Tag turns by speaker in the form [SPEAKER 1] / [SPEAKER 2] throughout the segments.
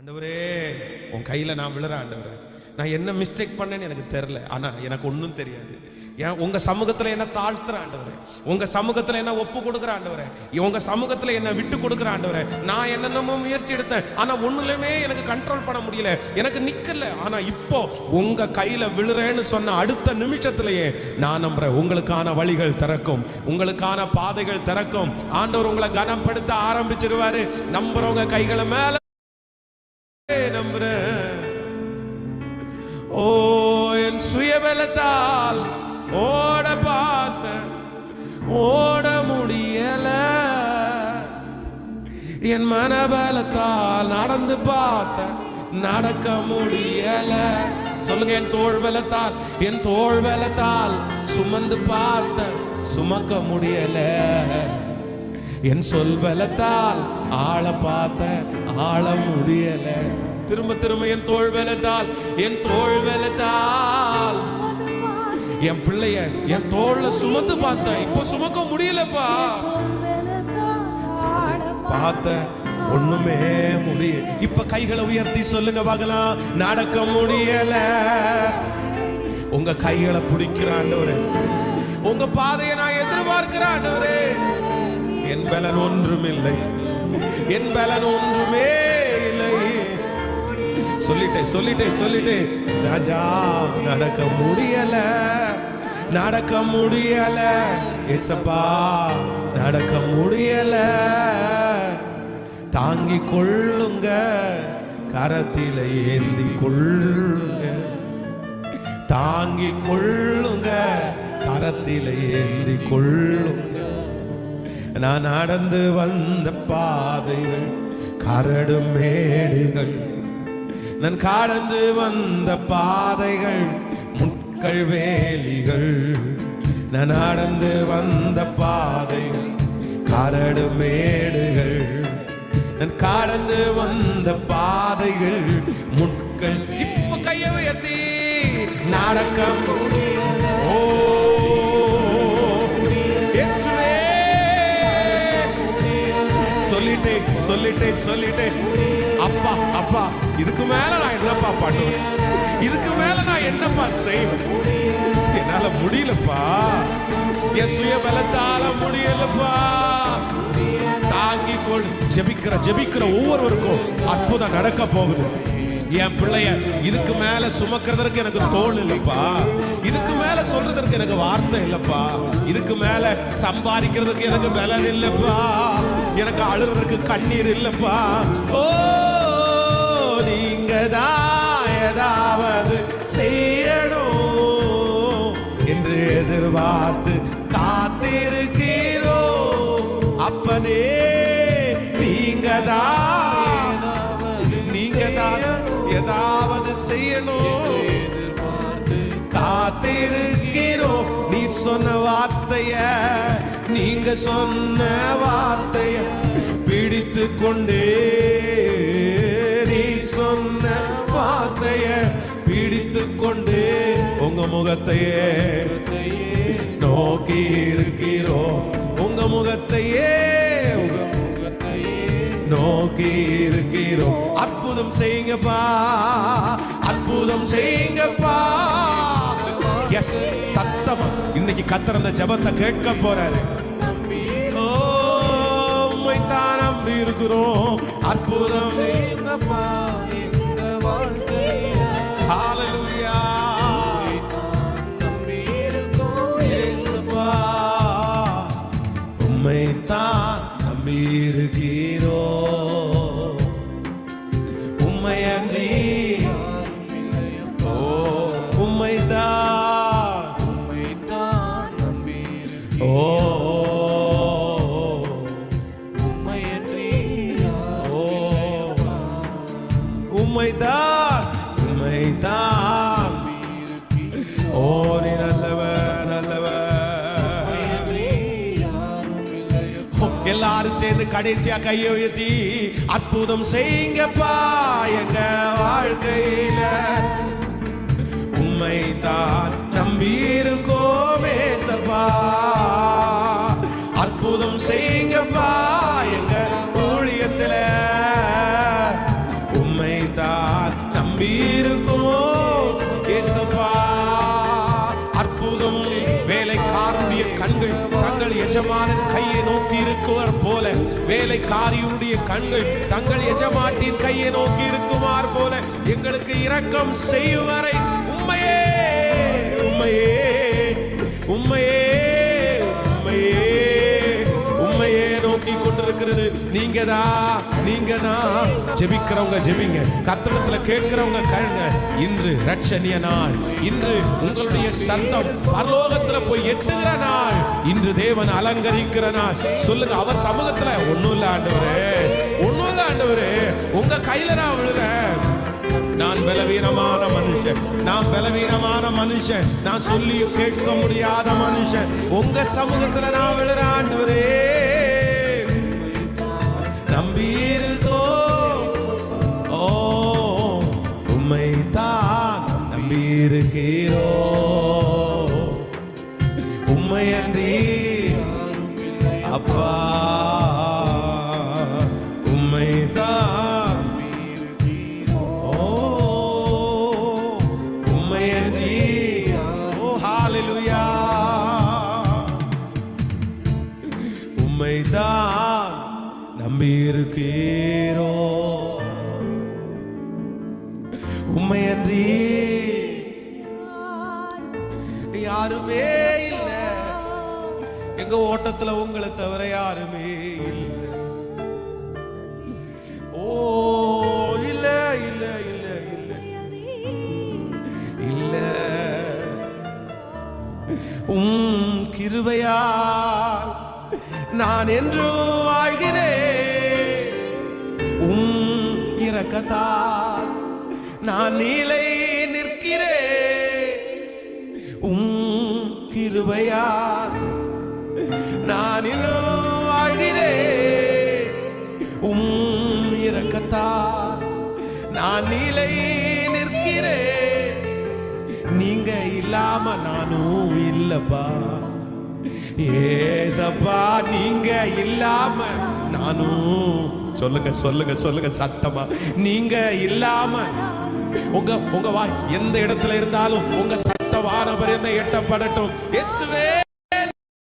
[SPEAKER 1] ஆண்டவரே உன் கையில் நான் விழுறேன் ஆண்டவரே. நான் என்ன மிஸ்டேக் பண்ணேன்னு எனக்கு தெரியல, ஆனால் எனக்கு ஒன்றும் தெரியாது. ஏன் உங்க சமூகத்தில் என்ன தாழ்த்துற ஆண்டவரே, உங்க சமூகத்தில் என்ன ஒப்பு கொடுக்குற ஆண்டவரே, உங்க சமூகத்தில் என்ன விட்டு கொடுக்குற ஆண்டவரே. நான் என்னென்னமோ முயற்சி எடுத்தேன், ஆனா ஒண்ணுலயுமே எனக்கு கண்ட்ரோல் பண்ண முடியல, எனக்கு நிக்கல. ஆனா இப்போ உங்க கையில விழுறேன்னு சொன்ன அடுத்த நிமிஷத்திலேயே நான் நம்புறேன் உங்களுக்கான வழிகள் திறக்கும், உங்களுக்கான பாதைகள் திறக்கும். ஆண்டவர் உங்களை கனப்படுத்த ஆரம்பிச்சிருவாரு. நம்புறவங்க கைகளை மேல நம்புறேன். ஓ என் சுயபலத்தால் ஓட பார்த்த ஓட முடியல, என் மனபலத்தால் நடந்து பார்த்த நடக்க முடியல. சொல்லுங்க, என் தோள் பலத்தால், என் தோள் பலத்தால் சுமந்து பார்த்த சுமக்க முடியல, என் சொல் பலத்தால் ஆள பார்த்த ஆள முடியல. திரும்ப திரும்ப என் தோள் பலத்தால், என் தோள் பலத்தால் என் பிள்ளைய என் தோள்ல சுமந்து பார்த்தேன், இப்போ சுமக்க முடியலப்பா. பார்த்த ஒண்ணுமே முடியல. இப்ப கைகளை உயர்த்தி சொல்லுங்க பார்க்கலாம், நடக்க முடியல. உங்க கைகளை பிடிக்கிற ஆண்டவரே, உங்க பாதையை நான் எதிர்பார்க்கிற ஆண்டவரே. என் பலன் ஒன்றுமில்லை, என் பலன் ஒன்றுமே இல்லை. சொல்லிட்டே ராஜா, நடக்க முடியல, நடக்க முடியல ஏசப்பா, நடக்க முடியல. தாங்கி கொள்ளுங்க, கரத்தில ஏந்தி கொள்ளுங்க, தாங்கி கொள்ளுங்க, கரத்தில ஏந்தி கொள்ளுங்க. நான் நடந்து வந்த பாதைகள் கரடு மேடுகள், நான் கடந்து வந்த பாதைகள் முட்கள் வேலிகள். நான் நடந்து வந்த பாதைகள் கரடு மேடுகள், நான் கடந்து வந்த பாதைகள் முட்கள். இப்ப கையை உயர்த்தி நடக்க முடியல. ஓ இயேசுவே, சொல்லிட்டே அப்பா அப்பா, இதுக்கு மேல நான் என்னப்பா பண்ணுவேன், இதுக்கு மேல நான் என்னப்பா செய்வேன், என்னால முடியலப்பா, என் சுய பலத்தால முடியலப்பா. தாங்கி கொள். ஜெபிக்கிற ஒவ்வொருவருக்கும் அற்புதம் நடக்க போகுது. என் பிள்ளைய இதுக்கு மேல சுமக்கிறதுக்கு எனக்கு தோல் இல்லப்பா, இதுக்கு மேல சொல்றதற்கு எனக்கு வார்த்தை இல்லப்பா, இதுக்கு மேல சம்பாதிக்கிறதுக்கு எனக்கு பலன் இல்லப்பா, எனக்கு அழுறதுக்கு கண்ணீர் இல்லப்பா. ஓ நீங்க தான் ஏதாவது செய்யணும் என்று எதிர்பார்த்து காத்திருக்கிறோ அப்பனே. நீங்க தான் ஏதாவது செய்யணும் காத்திருக்கிறோ. நீ சொன்ன வார்த்தைய, நீங்க சொன்ன வார்த்தைய பிடித்து கொண்டே, நீ சொன்ன வார்த்தைய பிடித்து கொண்டே உங்க முகத்தையே நோக்கி இருக்கிறோம், உங்க முகத்தையே நோக்கி இருக்கிறோம். அற்புதம் செய்யுங்கப்பா, அற்புதம் செய்யுங்கப்பா. எஸ், சத்தமா இன்னைக்கு கர்த்தர் அந்த ஜெபத்தை கேட்க போறாரு. ஓ உம்மை தான் நம்பி இருக்கிறோம், அற்புதம் செய்யுங்கப்பா எங்க வாழ்க்கையில. ஹalleluya, நம்பி இருக்கோம் இயேசுவா, உம்மை தான் நம்பி இருக்கிறோம், உம்மை அன்றி ஓ உம்மை தான் நம்பி ஓ உம்மை அன்றி ஓ உம்மை தான் ஓ நீ நல்லவன் நல்லவன். எல்லாரும் சேர்ந்து கடைசியா கையை உயர்த்தி அற்புதம் செய்யுங்கப்பா எங்க வாழ்க்கையில, உம்மை தான் நம்பி இருக்கோம் ஏசப்பா, அற்புதம் செய்யுங்கப்பா எங்க ஊழியத்துல, உம்மைத்தான் நம்பியிருக்கோம் ஏசப்பா. அற்புதம் வேலைக்காரனுடைய கண்கள் தங்கள் எஜமானின் கையை நோக்கி இருக்குவர் போல, வேலைக்காரியுடைய கண்கள் தங்கள் எஜமாட்டின் கையை நோக்கி இருக்குமாறு போல எங்களுக்கு இரக்கம் செய்வரை உம்மையே உம்மையே உம்மையே உம்மையே உம்மையே நோக்கி கொண்டிருக்கிறது. நீங்க தான் ஜெபிக்கிறவங்க ஜெபிங்க, கர்த்தரிடத்துல கேட்கிறவங்க கேளுங்க. இன்று ரட்சணிய நாள், இன்று உங்களுடைய சத்தம் பரலோகத்துல போய் எட்டுகிற நாள், இன்று தேவன் அலங்கரிக்கிற நாள். சொல்லுங்க, அவர் சமூகத்துல ஒண்ணும் இல்ல ஆண்டவரே, ஒண்ணும் இல்ல ஆண்டவரே, உங்க கையில நான் விழுறேன். நான் பலவீனமான மனுஷன், நான் பலவீனமான மனுஷன், நான் சொல்லியும் கேட்க முடியாத மனுஷன். உங்க சமூகத்துல நான் விழுறேன் ஆண்டவரே. நம்பியிருக்கோ ஓ உம்மைத்தான் நம்பியிருக்கிறோ, உம்மையன்றி அப்பா உம்மைத்தான் ஓ உம்மையன்றி. ஓ ஹalleluya, உம்மைத்தான் நம்பியிருக்கிறோ, உம்மையன்றி யாருமே இல்ல. எங்க ஓட்டத்துல உங்களை தவிர யாருமே இல்லை. ஓ இல்ல இல்ல இல்ல இல்ல இல்ல, கிருபையால் நான் என்று வாழ்கிறேன், இரக்கத்தால் நான் நீலை நிற்கிறேன். கிருபையால் நான் இன்னும் வாழ்கிறேன், இரக்கத்தால் நான் நீலை நிற்கிறேன். நீங்க இல்லாம நானும் இல்லப்பா ஏசப்பா, நீங்க இல்லாம நானும். சொல்லுங்க சொல்லுங்க சொல்லுங்க சத்தமா, நீங்க இல்லாம உங்க வாய் எந்த இடத்துல இருந்தாலும் உங்க சத்தமான பரிந்த எட்டப்படட்டும். இயேசுவே,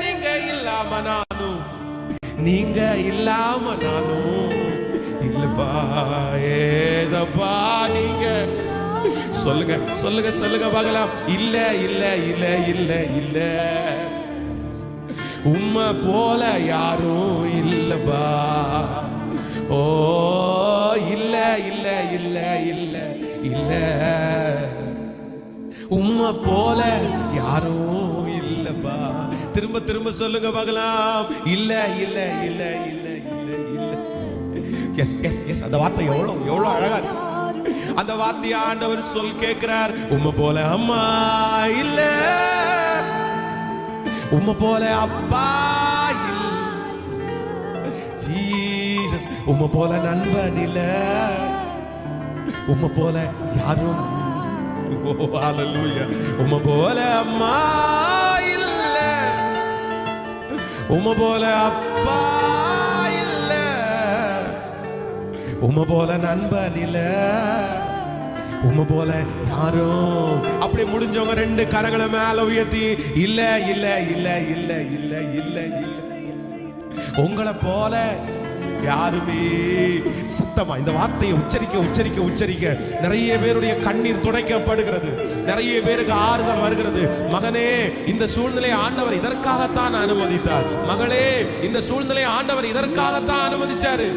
[SPEAKER 1] நீங்க இல்லாம நானும், நீங்க இல்லாம நானும் இல்லப்பா ஏசப்பா. நீங்க சொல்லுங்க சொல்லுங்க சொல்லுங்க பார்க்கலாம். இல்ல இல்ல இல்ல இல்ல இல்ல, உம்மை போல யாரும் இல்லப்பா. ஓ இல்ல இல்ல இல்ல இல்ல இல்ல, உம்மை போல யாரும் இல்லப்பா. திரும்ப திரும்ப சொல்லுங்க பார்க்கலாம். இல்ல இல்ல இல்ல இல்ல இல்ல இல்ல. எஸ் எஸ் எஸ், அந்த வார்த்தை எவ்வளவு எவ்வளவு அழகா இருக்கு. அந்த வார்த்தையை ஆண்டவர் சொல் கேட்கிறார். உம்மை போல அம்மா இல்ல, உம்மை போல அப்பா இல்ல ஜீசஸ், உம்மை போல நண்பன் இல்ல, உம்மை போல யாரும். ஓ ஹalleluya, உம்மை போல அம்மா இல்ல, உம்மை போல அப்பா இல்ல, உம்மை போல நண்பன் இல்ல, உம்மை போல யாரும். அப்படி முடிஞ்சவங்க ரெண்டு கரங்களை மேல உயர்த்தி இல்ல இல்ல இல்ல இல்ல இல்ல இல்ல இல்ல, உங்களை போல யாருமே. சத்தமா இந்த வார்த்தையை உச்சரிக்க உச்சரிக்க உச்சரிக்க நிறைய பேருடைய கண்ணீர் துடைக்கப்படுகிறது, நிறைய பேருக்கு ஆறுதல் வருகிறது. மகனே, இந்த சூழ்நிலை ஆண்டவர் இதற்காகத்தான் அனுமதித்தார். மகளே, இந்த சூழ்நிலை ஆண்டவர் இதற்காகத்தான் அனுமதிச்சாரு.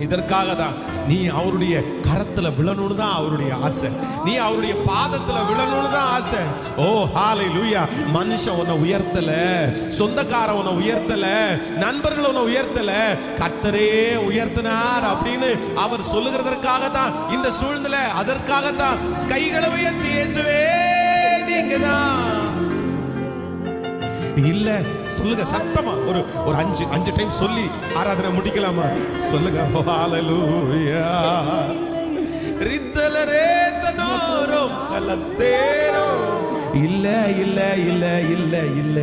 [SPEAKER 1] இதற்காக தான் நீ அவருடைய கரத்துல விழணும்னு தான் அவருடைய ஆசை, நீ அவருடைய பாதத்துல விழணும்னு தான் ஆசை. ஓ ஹalleluya. மனுஷன் உன்னை உயர்த்தல, சொந்தக்காரன் உன்னை உயர்த்தல, நண்பர்கள் உன்னை உயர்த்தல, கர்த்தரே உயர்த்தினார் அப்படின்னு அவர் சொல்லுகிறதற்காக தான் இந்த சூழ்நிலை. அதற்காக தான் கைகளை உயர்த்தி இயேசுவே நீங்க தான் இல்ல சொல்லுங்க சத்தமா. ஒரு ஒரு அஞ்சு டைம் சொல்லி ஆராதனை முடிக்கலாமா? சொல்லுங்க. ஹalleluya. ரித்தலரே தனோரோ கலத்தேரோ இல்ல இல்ல இல்ல இல்ல இல்ல,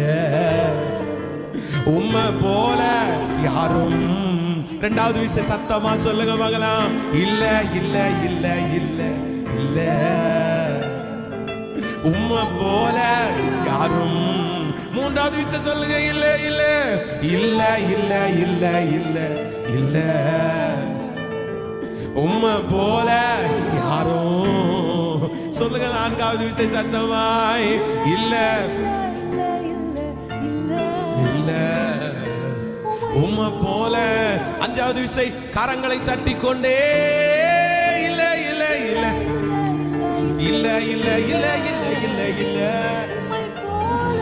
[SPEAKER 1] உம்மை போல யாரும் ரெண்டாவது விஷயம் சத்தமா சொல்லுங்க பார்க்கலாம். இல்ல இல்ல இல்ல இல்ல இல்ல உம்மை போல யாரும். மூன்றாவது விஷயம் சொல்லுங்க. இல்ல இல்ல இல்ல இல்ல இல்ல இல்ல இல்ல உம்மை போல யாரும். சொல்லுங்க நான்காவது விஷயம் சத்தமாய். இல்ல இல்ல உம்மை போல. அஞ்சாவது விஷயம் கரங்களை தட்டி கொண்டே. இல்ல இல்ல இல்ல இல்ல இல்ல இல்ல இல்ல இல்ல இல்ல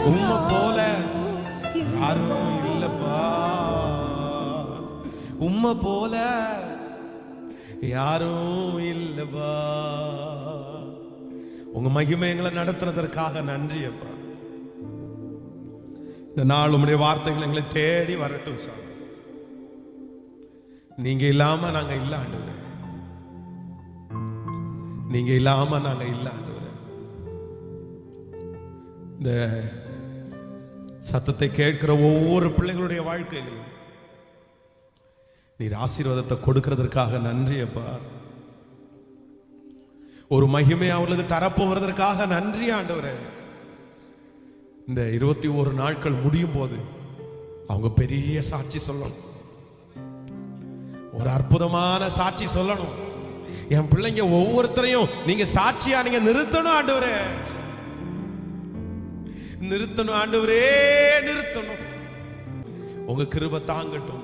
[SPEAKER 1] உம்மை போல யாரும் இல்லப்பா. உம்மை போல யாரும் இல்லப்பா. உங்க மகிமை எங்களை நடத்துறதற்காக நன்றி அப்பா. இந்த நாள் உம்முடைய வார்த்தைகள் எங்களை தேடி வரட்டும் சாமி. நீங்க இல்லாம நாங்க இல்ல ஆண்டவரே. நீங்க இல்லாம நாங்க இல்ல ஆண்டவரே. இந்த சத்தத்தை கேட்கிற ஒவ்வொரு பிள்ளைகளுடைய வாழ்க்கையிலும் நீர் ஆசீர்வாதத்தை கொடுக்கிறதற்காக நன்றி அப்பா. ஒரு மகிமை அவர்களுக்கு தரப்போவதற்காக நன்றி ஆண்டவரே. இந்த 21 நாட்கள் முடியும் போது அவங்க பெரிய சாட்சி சொல்லணும். ஒரு அற்புதமான சாட்சி சொல்லணும். என் பிள்ளைங்க ஒவ்வொருத்தரையும் நீங்க சாட்சியா நீங்க நிறுத்தணும் ஆண்டவரே. நிறுத்தணும் ஆண்டவரே, நிறுத்தணும். உங்க கிருபை தாங்கட்டும்.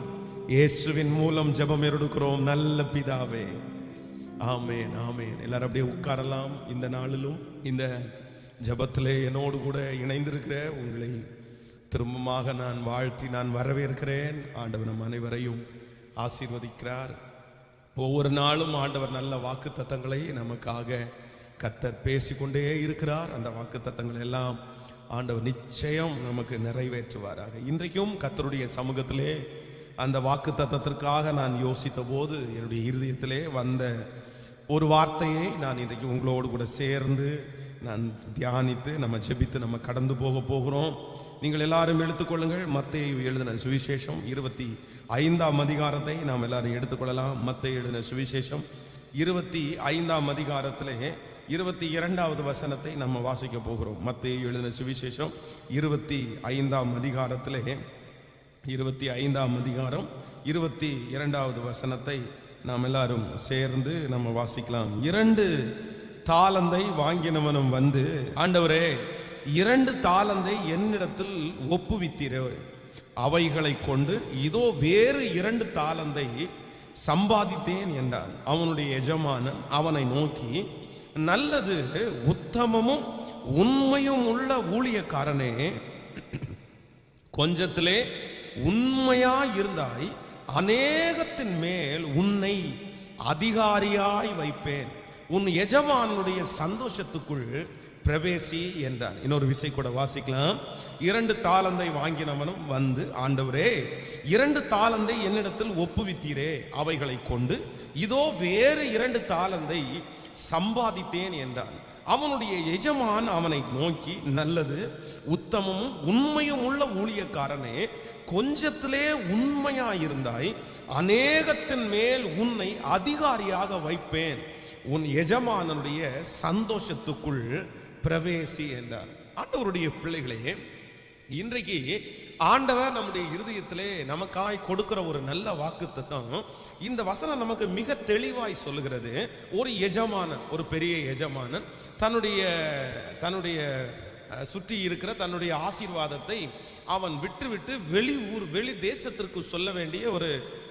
[SPEAKER 1] இயேசுவின் மூலம் ஜெபம் எடுக்கிறோம் நல்ல பிதாவே. ஆமென் ஆமென். எல்லாரும் அப்படியே உட்காரலாம். இந்த நாளிலும் இந்த ஜெபத்திலே என்னோடு கூட இணைந்திருக்கிற உங்களை திரும்பமாக நான் வாழ்த்தி நான் வரவேற்கிறேன். ஆண்டவர் நம் அனைவரையும் ஆசீர்வதிக்கிறார். ஒவ்வொரு நாளும் ஆண்டவர் நல்ல வாக்குத்தத்தங்களை நமக்காக கர்த்தர் பேசிக்கொண்டே இருக்கிறார். அந்த வாக்குத்தத்தங்கள் எல்லாம் ஆண்டவர் நிச்சயம் நமக்கு நிறைவேற்றுவாராக. இன்றைக்கும் கர்த்தருடைய சமூகத்திலே அந்த வாக்குத்தத்தத்திற்காக நான் யோசித்த போது என்னுடைய இருதயத்திலே வந்த ஒரு வார்த்தையை நான் இன்றைக்கு உங்களோடு கூட சேர்ந்து நான் தியானித்து நம்ம ஜெபித்து நம்ம கடந்து போகிறோம். நீங்கள் எல்லாரும் எடுத்துக்கொள்ளுங்கள். மத்தேயு எழுதின சுவிசேஷம் 25ஆம் அதிகாரத்தை நாம் எல்லாரும் எடுத்துக்கொள்ளலாம். மத்தேயு எழுதின சுவிசேஷம் 25ஆம் அதிகாரத்திலே 22வது வசனத்தை நம்ம வாசிக்க போகிறோம். மத்தேயு எழுதின சுவிசேஷம் 25ஆம் அதிகாரத்திலே 25ஆம் அதிகாரம் 22வது வசனத்தை நாம் எல்லாரும் சேர்ந்து நம்ம வாசிக்கலாம். 2 தாலந்தை வாங்கினவனும் வந்து, ஆண்டவரே 2 தாலந்தை என்னிடத்தில் ஒப்புவித்தீரே, அவைகளை கொண்டு இதோ வேறு 2 தாலந்தை சம்பாதித்தேன் என்றான். அவனுடைய எஜமானன் அவனை நோக்கி, நல்லது உத்தமமும் உண்மையும் உள்ள ஊழியக்காரனே, கொஞ்சத்திலே உண்மையாயிருந்தாய், அநேகத்தின் மேல் உன்னை அதிகாரியாய் வைப்பேன், உன் எஜமானுடைய சந்தோஷத்துக்குள் பிரவேசி என்றான். இன்னொரு விசை கூட வாசிக்கலாம். 2 தாலந்தை வாங்கினவனும் வந்து, ஆண்டவரே 2 தாலந்தை என்னிடத்தில் ஒப்புவித்தீரே, அவைகளை கொண்டு இதோ வேறு 2 தாலந்தை சம்பாதித்தேன் என்றான். அவனுடைய எஜமான் அவனை நோக்கி, நல்லது உத்தமமும் உண்மையும் உள்ள ஊழியக்காரனே, கொஞ்சத்திலே உண்மையாயிருந்தாய், அநேகத்தின் மேல் உன்னை அதிகாரியாக வைப்பேன், உன் எஜமானுடைய சந்தோஷத்துக்குள் பிரவேசி என்றார். ஆண்டவருடைய பிள்ளைகளே, இன்றைக்கு ஆண்டவர் நம்முடைய இருதயத்திலே நமக்காய் கொடுக்கிற ஒரு நல்ல வாக்குத்தத்தம். இந்த வசனம் நமக்கு மிக தெளிவாய் சொல்லுகிறது. ஒரு எஜமானன், ஒரு பெரிய எஜமானன் தன்னுடைய சுற்றி இருக்கிற தன்னுடைய ஆசீர்வாதத்தை அவன் விட்டுவிட்டு வெளி தேசத்திற்கு சொல்ல வேண்டிய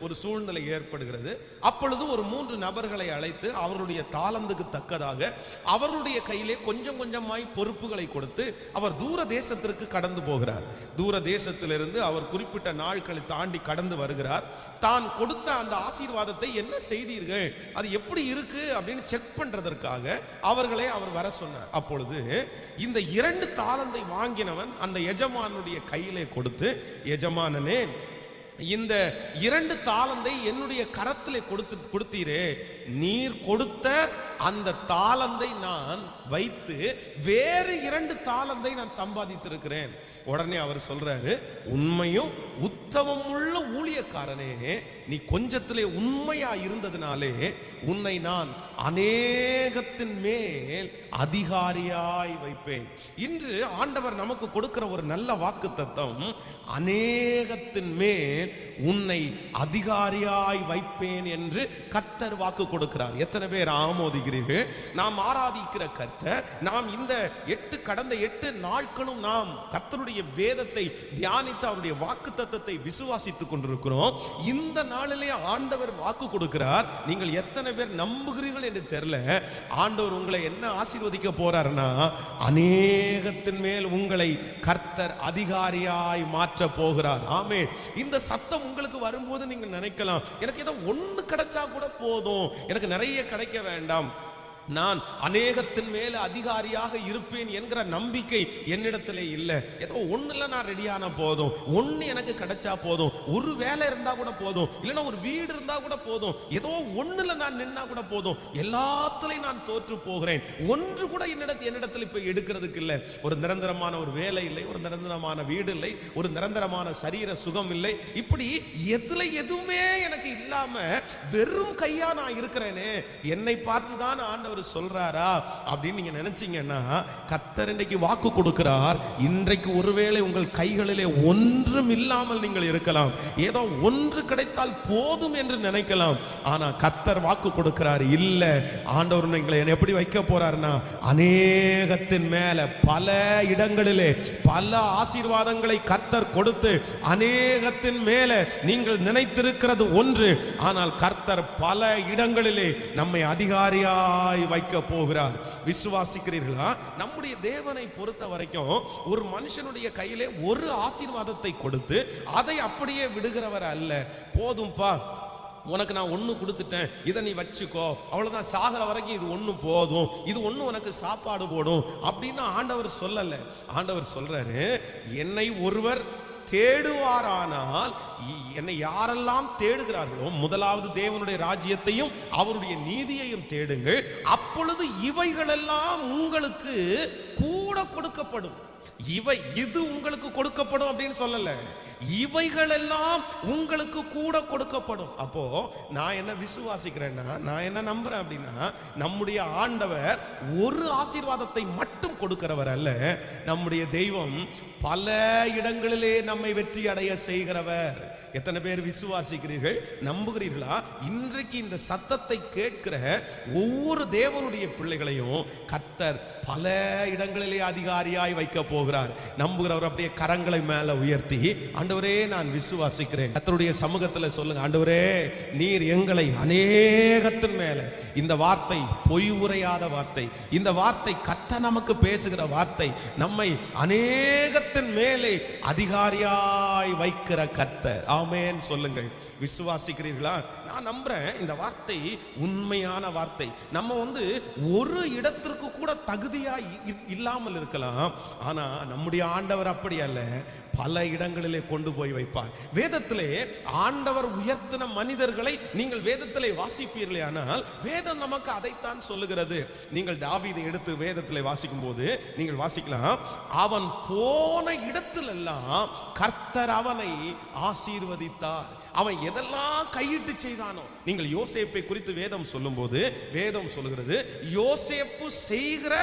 [SPEAKER 1] ஒரு சூழ்நிலை ஏற்படுகிறது. அப்பொழுது ஒரு 3 நபர்களை அழைத்து அவருடைய தாளந்துக்கு தக்கதாக அவருடைய கையிலே கொஞ்சம் கொஞ்சமாய் பொறுப்புகளை கொடுத்து அவர் தூர தேசத்திற்கு கடந்து போகிறார். தூர தேசத்திலிருந்து அவர் குறிப்பிட்ட நாட்களை தாண்டி கடந்து வருகிறார். தான் கொடுத்த அந்த ஆசீர்வாதத்தை என்ன செய்தீர்கள், அது எப்படி இருக்கு அப்படின்னு செக் பண்றதற்காக அவர்களை அவர் வர சொன்னார். அப்பொழுது இந்த 2 தாளந்தை வாங்கினவன் அந்த எஜமானுடைய கையிலே கொடுத்து, எஜமானனே இந்த 2 தாளந்தை என்னுடைய கரத்திலே கொடுத்தீரே, நீர் கொடுத்த அந்த தாளந்தை நான் வைத்து வேறு 2 தாளந்தை நான் சம்பாதித்திருக்கிறேன். உடனே அவர் சொல்றாரு, உண்மையும் உத்தமம் உள்ள ஊழியக்காரனே, நீ கொஞ்சத்திலே உண்மையா இருந்ததினாலே உன்னை நான் அநேகத்தின் மேல் அதிகாரியாய் வைப்பேன். இன்று ஆண்டவர் நமக்கு கொடுக்கிற ஒரு நல்ல வாக்குத்தத்தம், அநேகத்தின் மேல் உன்னை அதிகாரியாய் வைப்பேன் என்று கர்த்தர் வாக்கு கொடுக்கிறார். எத்தனை பேர் ஆமோதிக்கிறீர்கள்? நாம் ஆராதிக்கிற கர்த்தர், நாம் இந்த கடந்த 8 நாட்களும் நாம் கர்த்தருடைய வேதத்தை தியானித்து அவருடைய வாக்குத்தத்தத்தை விசுவாசித்துக் கொண்டிருக்கிறோம். இந்த நாளிலே ஆண்டவர் வாக்கு கொடுக்கிறார். நீங்கள் எத்தனை பேர் நம்புகிறீர்கள் என்று தெரியல. ஆண்டவர் உங்களை என்ன ஆசீர்வதிக்க போறார்னா, அநேகத்தின் மேல் உங்களை கர்த்தர் அதிகாரியாய் மாற்ற போகிறார். ஆமென். இந்த சத்தம் உங்களுக்கு வரும்போது நீங்க நினைக்கலாம், எனக்கு ஏதோ 1 கிடைச்சா கூட போதும், எனக்கு நிறைய கிடைக்க வேண்டாம், நான் அநேகத்தின் மேல அதிகாரியாக இருப்பேன் என்கிற நம்பிக்கை என்னிடத்திலே இல்லை. ஏதோ ஒண்ணுல நான் ரெடியான போதும், 1 எனக்கு கிடைச்சா போதும், ஒரு வேலை இருந்தா கூட போதும், இல்லைன்னா ஒரு வீடு இருந்தா கூட போதும், ஏதோ ஒண்ணுல நான் நின்னா கூட போதும், எல்லாத்துலயும் நான் தோற்று போகிறேன், ஒன்று கூட என்னிடத்தில் இப்ப எடுக்கிறதுக்கு இல்லை. ஒரு நிரந்தரமான ஒரு வேலை இல்லை, ஒரு நிரந்தரமான வீடு இல்லை, ஒரு நிரந்தரமான சரீர சுகம் இல்லை, இப்படி எதுவுமே எனக்கு இல்லாம வெறும் கையா நான் இருக்கிறேனே, என்னை பார்த்துதான் ஆண்டவர் சொல்றாரா அப்படின்னு நீங்க நினைச்சீங்கன்னா, கர்த்தர் இன்றைக்கு வாக்கு கொடுக்கிறார். இன்றைக்கு ஒருவேளை உங்கள் கைகளிலே ஒன்றும் இல்லாமல் நீங்கள் இருக்கலாம், ஏதோ ஒன்று கிடைத்தால் போதும் என்று நினைக்கலாம். ஆனா கர்த்தர் வாக்கு கொடுக்கிறார், இல்ல, ஆண்டவர் உங்களை எப்படி வைக்க போறார்னா, அநேகத்தின் மேல பல இடங்களிலே பல ஆசீர்வாதங்களை கர்த்தர் கொடுத்து, அநேகத்தின் மேல நீங்கள் நினைத்திருக்கிறது ஒன்று, ஆனால் கர்த்தர் பல இடங்களிலே நம்மை அதிகாரியாய் வைக்க போகிறார். விசுவாசிக்கிறீர்களா? நம்முடைய தேவனை பொறுத்த வரைக்கும் ஒரு மனுஷனுடைய கையிலே ஒரு ஆசீர்வாதத்தை கொடுத்து அதை அப்படியே விடுகிறவர் அல்ல. போதும்பா, உனக்கு நான் 1 கொடுத்துட்டேன், இதை நீ வச்சுக்கோ, அவ்வளவுதான், சாகர வரைக்கும் இது 1 போதும், இது 1 உனக்கு சாப்பாடு போடும் அப்படின்னு ஆண்டவர் சொல்லல. ஆண்டவர் சொல்றாரு, என்னை ஒருவர் தேடுவாரானால், என்னை யாரெல்லாம் தேடுகிறார்களோ முதலாவது தேவனுடைய ராஜ்யத்தையும் அவருடைய நீதியையும் தேடுங்கள், அப்பொழுது இவைகளெல்லாம் உங்களுக்கு கூட கொடுக்கப்படும். இது உங்களுக்கு கொடுக்கப்படும் அப்படின்னு சொல்லல, இவைகள் எல்லாம் உங்களுக்கு கூட கொடுக்கப்படும். அப்போ நான் என்ன விசுவாசிக்கிறேன்னா, நான் என்ன நம்புறேன் அப்படின்னா, நம்முடைய ஆண்டவர் ஒரு ஆசீர்வாதத்தை மட்டும் கொடுக்கிறவர் அல்ல, நம்முடைய தெய்வம் பல இடங்களிலே நம்மை வெற்றி அடைய செய்கிறவர். எத்தனை பேர் விசுவாசிக்கிறீர்கள், நம்புகிறீர்களா? இன்றைக்கு இந்த சத்தத்தை கேட்கிற ஒவ்வொரு தேவனுடைய பிள்ளைகளையும் கர்த்தர் பல இடங்களிலே அதிகாரியாய் வைக்க போகிறார். நம்புகிறவர் அப்படியே கரங்களை மேல உயர்த்தி, ஆண்டவரே நான் விசுவாசிக்கிறேன், கர்த்தருடைய சமூகத்தில் சொல்லுங்க, ஆண்டவரே நீர் எங்களை அநேகத்தின் மேல, இந்த வார்த்தை பொய் உரையாத வார்த்தை, இந்த வார்த்தை கர்த்தர் நமக்கு பேசுகிற வார்த்தை, நம்மை அநேகத்தின் மேலே அதிகாரியாய் வைக்கிற கர்த்தர். ஆமென் சொல்லுங்கள். விசுவாசிக்கிறீர்களா? நான் நம்புறேன் இந்த வார்த்தை உண்மையான வார்த்தை. நம்ம ஒரு இடத்திற்கு கூட தகுதியா இல்லாமல் இருக்கலாம், ஆனா நம்முடைய ஆண்டவர் அப்படி அல்ல, பல இடங்களிலே கொண்டு போய் வைப்பார். வேதத்திலே ஆண்டவர் உயர்த்தின மனிதர்களை நீங்கள் வேதத்திலே வாசிப்பீர்களே, ஆனால் வேதம் நமக்கு அதைத்தான் சொல்லுகிறது. நீங்கள் தாவீதை எடுத்து வேதத்திலே வாசிக்கும் போது நீங்கள் வாசிக்கலாம், அவன் போன இடத்திலெல்லாம் கர்த்தர் அவனை ஆசீர்வதித்தார். அவன் எதெல்லாம் கையிட்டு செய்தானோ, நீங்கள் யோசேப்பை குறித்து வேதம் சொல்லும் போது வேதம் சொல்லுகிறது, யோசேப்பு செய்கிற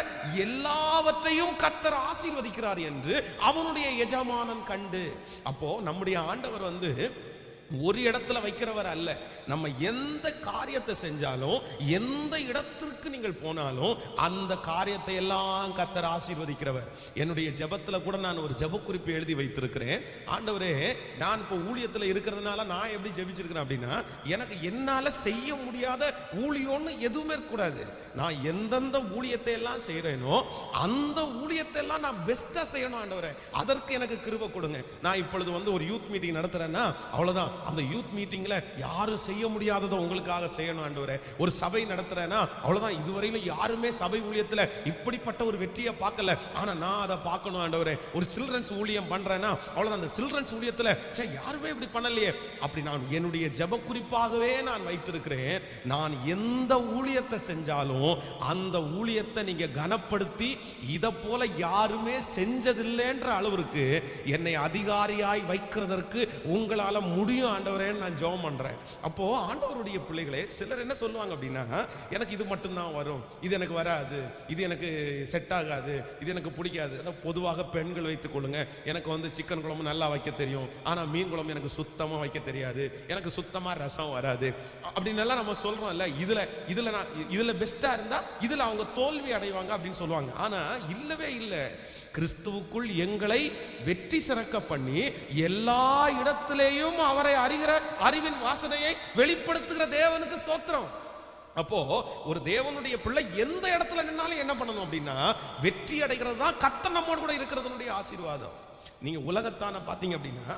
[SPEAKER 1] எல்லாவற்றையும் கர்த்தர் ஆசீர்வதிக்கிறார் என்று அவனுடைய எஜமானன் கண்டு. அப்போ நம்முடைய ஆண்டவர் ஒரு இடத்துல வைக்கிறவர் அல்ல. நம்ம எந்த காரியத்தை செஞ்சாலும், எந்த இடத்திற்கு நீங்கள் போனாலும் அந்த காரியத்தை எல்லாம் கர்த்தர் ஆசீர்வதிக்கிறவர். என்னுடைய ஜெபத்துல கூட நான் ஒரு ஜெப குறிப்பு எழுதி வைத்திருக்கிறேன். ஆண்டவரே, நான் இப்போ ஊழியத்தில் இருக்கிறதுனால நான் எப்படி ஜெபிச்சிருக்கிறேன் அப்படின்னா, எனக்கு என்னால செய்ய முடியாத ஊழியம்னு எதுவுமே இருக்கக்கூடாது. நான் எந்தெந்த ஊழியத்தை எல்லாம் செய்யறேனோ அந்த ஊழியத்தை எல்லாம் நான் பெஸ்டா செய்யணும். ஆண்டவரே, அதற்கு எனக்கு கிருபை கொடுங்க. நான் இப்பொழுது ஒரு யூத் மீட்டிங் நடத்துறேன்னா, அவ்வளவுதான், அந்த யூத் மீட்டிங்ல யாரும் செய்ய முடியாததை உங்களுக்காக செய்யணும் ஆண்டவரே. ஒரு சபை நடத்துறேன்னா அவ்வளவுதான், இதுவரையிலும் யாருமே சபை ஊழியத்துல இப்படிப்பட்ட ஒரு வெற்றியை பார்க்கல, ஆனா நான் அதை பார்க்கணும் ஆண்டவரே. ஒரு சில்ட்ரன்ஸ் ஊழியம் பண்றேன்னா அவ்வளவுதான், அந்த சில்ட்ரன்ஸ் ஊழியத்துல யாருமே இப்படி பண்ணலையே, அப்படி நான் என்னுடைய ஜெப குறிப்பாகவே நான் வைத்திருக்கிறேன். நான் எந்த ஊழியத்தை செஞ்சாலும் அந்த ஊழியத்தை நீங்க கனப்படுத்தி இதை போல யாருமே செஞ்சதில்லைன்ற அளவிற்கு என்னை அதிகாரியாய் வைக்கிறதற்கு உங்களால முடியும் ஆண்டவரே நான் ஜெபம் பண்றேன். அப்போ ஆண்டவருடைய பிள்ளைகளே, சிலர் என்ன சொல்லுவாங்க அப்படின்னா, எனக்கு இது மட்டும்தான் வரும், இது எனக்கு வராது, இது எனக்கு செட் ஆகாது, இது எனக்கு பிடிக்காது. அதான் பொதுவாக பெண்கள் வைத்துக் கொள்ளுங்க, எனக்கு வந்து சிக்கன் குழம்பு நல்லா வைக்க தெரியும், ஆனா மீன் குழம்பு எனக்கு சுத்தமா வைக்க தெரியாது, எனக்கு சுத்தமா ரசம் வராது அப்படின்னு எல்லாம் நம்ம சொல்றோம்ல. இதுல பெஸ்டா இருந்தா இதுல அவங்க தோல்வி அடைவாங்க அப்படின்னு சொல்லுவாங்க. ஆனா இல்லவே இல்லை. கிறிஸ்துவுக்குள் எங்களை வெற்றி சிறக்க பண்ணி எல்லா இடத்திலேயும் அவரை அறிகிற அறிவின் வாசனையை வெளிப்படுத்துகிற தேவனுக்கு ஸ்தோத்திரம். அப்போ ஒரு தேவனுடைய பிள்ளை எந்த இடத்துல நின்னாலும் என்ன பண்ணணும் அப்படின்னா, வெற்றி அடைகிறது தான் கர்த்தர் நம்மோடு கூட இருக்கிறதுனுடைய ஆசீர்வாதம். நீங்க உலகத்தான பாத்தீங்க அப்படின்னா,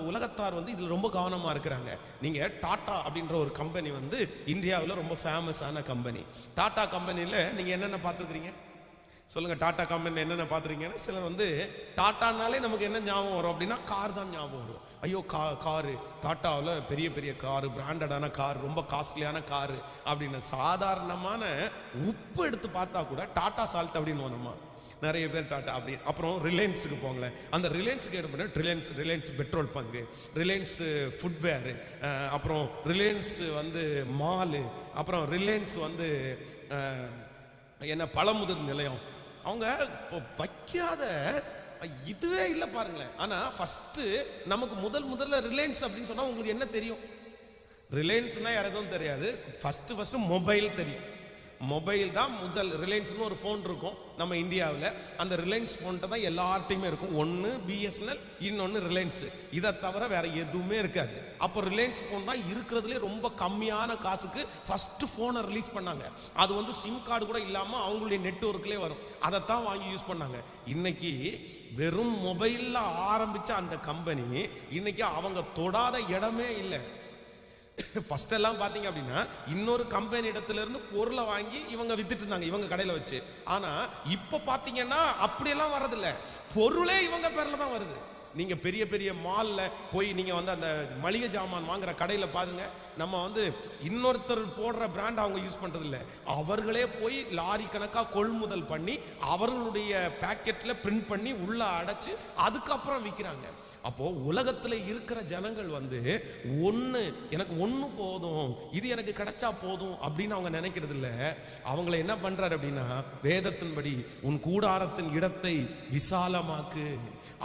[SPEAKER 1] உலகத்தார் வந்து இதுல ரொம்ப கவனமா இருக்கிறாங்க. நீங்க டாடா அப்படின்ற ஒரு கம்பெனி வந்து இந்தியாவில் ரொம்ப ஃபேமஸான கம்பெனி. டாடா கம்பெனியில் நீங்க என்னென்ன பார்த்துருக்கிறீங்க சொல்லுங்க? டாடா கம்பெனி என்னென்ன பார்த்துருக்கீங்கன்னா, சிலர் வந்து டாட்டானாலே நமக்கு என்ன ஞாபகம் வரும் அப்படின்னா, கார் தான் ஞாபகம் வரும். ஐயோ காரு, டாட்டாவில் பெரிய பெரிய காரு, பிராண்டடான கார், ரொம்ப காஸ்ட்லியான காரு அப்படின்னு. சாதாரணமான உப்பு எடுத்து பார்த்தா கூட டாடா சால்ட் அப்படின்னு நம்ம நிறைய பேர் டாட்டா அப்படி. அப்புறம் ரிலையன்ஸுக்கு போங்களேன், அந்த ரிலையன்ஸுக்கு எடுப்பேன், ரிலையன்ஸ் பெட்ரோல் பங்கு, ரிலையன்ஸ் ஃபுட்வேரு, அப்புறம் ரிலையன்ஸ் வந்து மாலு, அப்புறம் ரிலையன்ஸ் வந்து என்ன பழமுதிர் நிலையம். அவங்க வைக்காத இதுவே இல்லை பாருங்களேன். ஆனா ஃபர்ஸ்ட் நமக்கு முதல்ல ரிலையன்ஸ் அப்படின்னு சொன்னா உங்களுக்கு என்ன தெரியும்? ரிலையன்ஸ்னா யாரும் தெரியாது. ஃபர்ஸ்ட் மொபைல் தெரியும். மொபைல் தான் முதல். ரிலையன்ஸ்னு ஒரு ஃபோன் இருக்கும் நம்ம இந்தியாவில். அந்த ரிலையன்ஸ் ஃபோன்ட்ட தான் எல்லார்ட்டையுமே இருக்கும். ஒன்று பிஎஸ்என்எல், இன்னொன்று ரிலையன்ஸ். இதை தவிர வேற எதுவுமே இருக்காது. அப்போ ரிலையன்ஸ் ஃபோன் தான் இருக்கிறதுலே ரொம்ப கம்மியான காசுக்கு ஃபர்ஸ்ட் ஃபோனை ரிலீஸ் பண்ணாங்க. அது வந்து சிம் கார்டு கூட இல்லாமல் அவங்களுடைய நெட்வொர்க்லேயே வரும். அதைத்தான் வாங்கி யூஸ் பண்ணாங்க. இன்னைக்கு வெறும் மொபைலில் ஆரம்பித்த அந்த கம்பெனி இன்னைக்கு அவங்க தொடாத இடமே இல்லை. ஃபர்ஸ்ட் எல்லாம் பாத்தீங்க அப்படின்னா, இன்னொரு கம்பெனி இடத்துல இருந்து பொருளை வாங்கி இவங்க வித்துட்டு இருந்தாங்க இவங்க கடையில வச்சு. ஆனா இப்ப பாத்தீங்கன்னா அப்படியெல்லாம் வரதில்ல, பொருளே இவங்க பேர்ல தான் வருது. நீங்க பெரிய பெரிய மால்ல போய் நீங்க வந்து அந்த மளிகை ஜாமான் வாங்குற கடையில பாருங்க, நம்ம வந்து இன்னொருத்தர் போடுற பிராண்ட் அவங்க யூஸ் பண்றது இல்லை, அவர்களே போய் லாரி கணக்கா கொள்முதல் பண்ணி அவர்களுடைய பேக்கெட்ல பிரிண்ட் பண்ணி உள்ள அடைச்சு அதுக்கப்புறம் விற்கிறாங்க. அப்போ உலகத்துல இருக்கிற ஜனங்கள் வந்து எனக்கு ஒண்ணு போதும், இது எனக்கு கிடைச்சா போதும் அப்படின்னு அவங்க நினைக்கிறது இல்லை. அவங்களை என்ன பண்றாரு அப்படின்னா, வேதத்தின்படி உன் கூடாரத்தின் இடத்தை விசாலமாக்கு.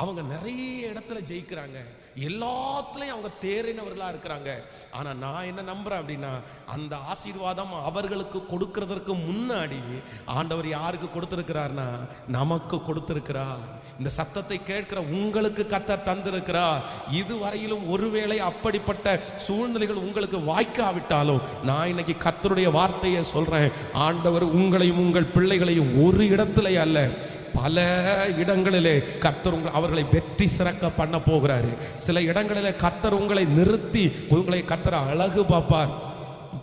[SPEAKER 1] அவங்க நிறைய இடத்துல ஜெயிக்கிறாங்க, எல்லாத்துலயும் அவங்க தேறினவர்களா இருக்கிறாங்க. ஆனா நான் என்ன நம்புறேன் அப்படின்னா, அந்த ஆசீர்வாதம் அவர்களுக்கு கொடுக்கிறதற்கு முன்னாடி ஆண்டவர் யாருக்கு கொடுத்திருக்கிறார்னா, நமக்கு கொடுத்திருக்கிறார். இந்த சத்தத்தை கேட்கிற உங்களுக்கு கர்த்தர் தந்திருக்கிறார். இதுவரையிலும் ஒருவேளை அப்படிப்பட்ட சூழ்நிலைகள் உங்களுக்கு வாய்க்காவிட்டாலும், நான் இன்னைக்கு கர்த்தருடைய வார்த்தையை சொல்றேன். ஆண்டவர் உங்களையும் உங்கள் பிள்ளைகளையும் ஒரு இடத்துல அல்ல, பல இடங்களிலே கர்த்தர் அவர்களை வெற்றி சிறக்க பண்ண போகிறாரு. சில இடங்களிலே கர்த்தர் உங்களை நிறுத்தி உங்களை கர்த்தர் அழகு பார்ப்பார்.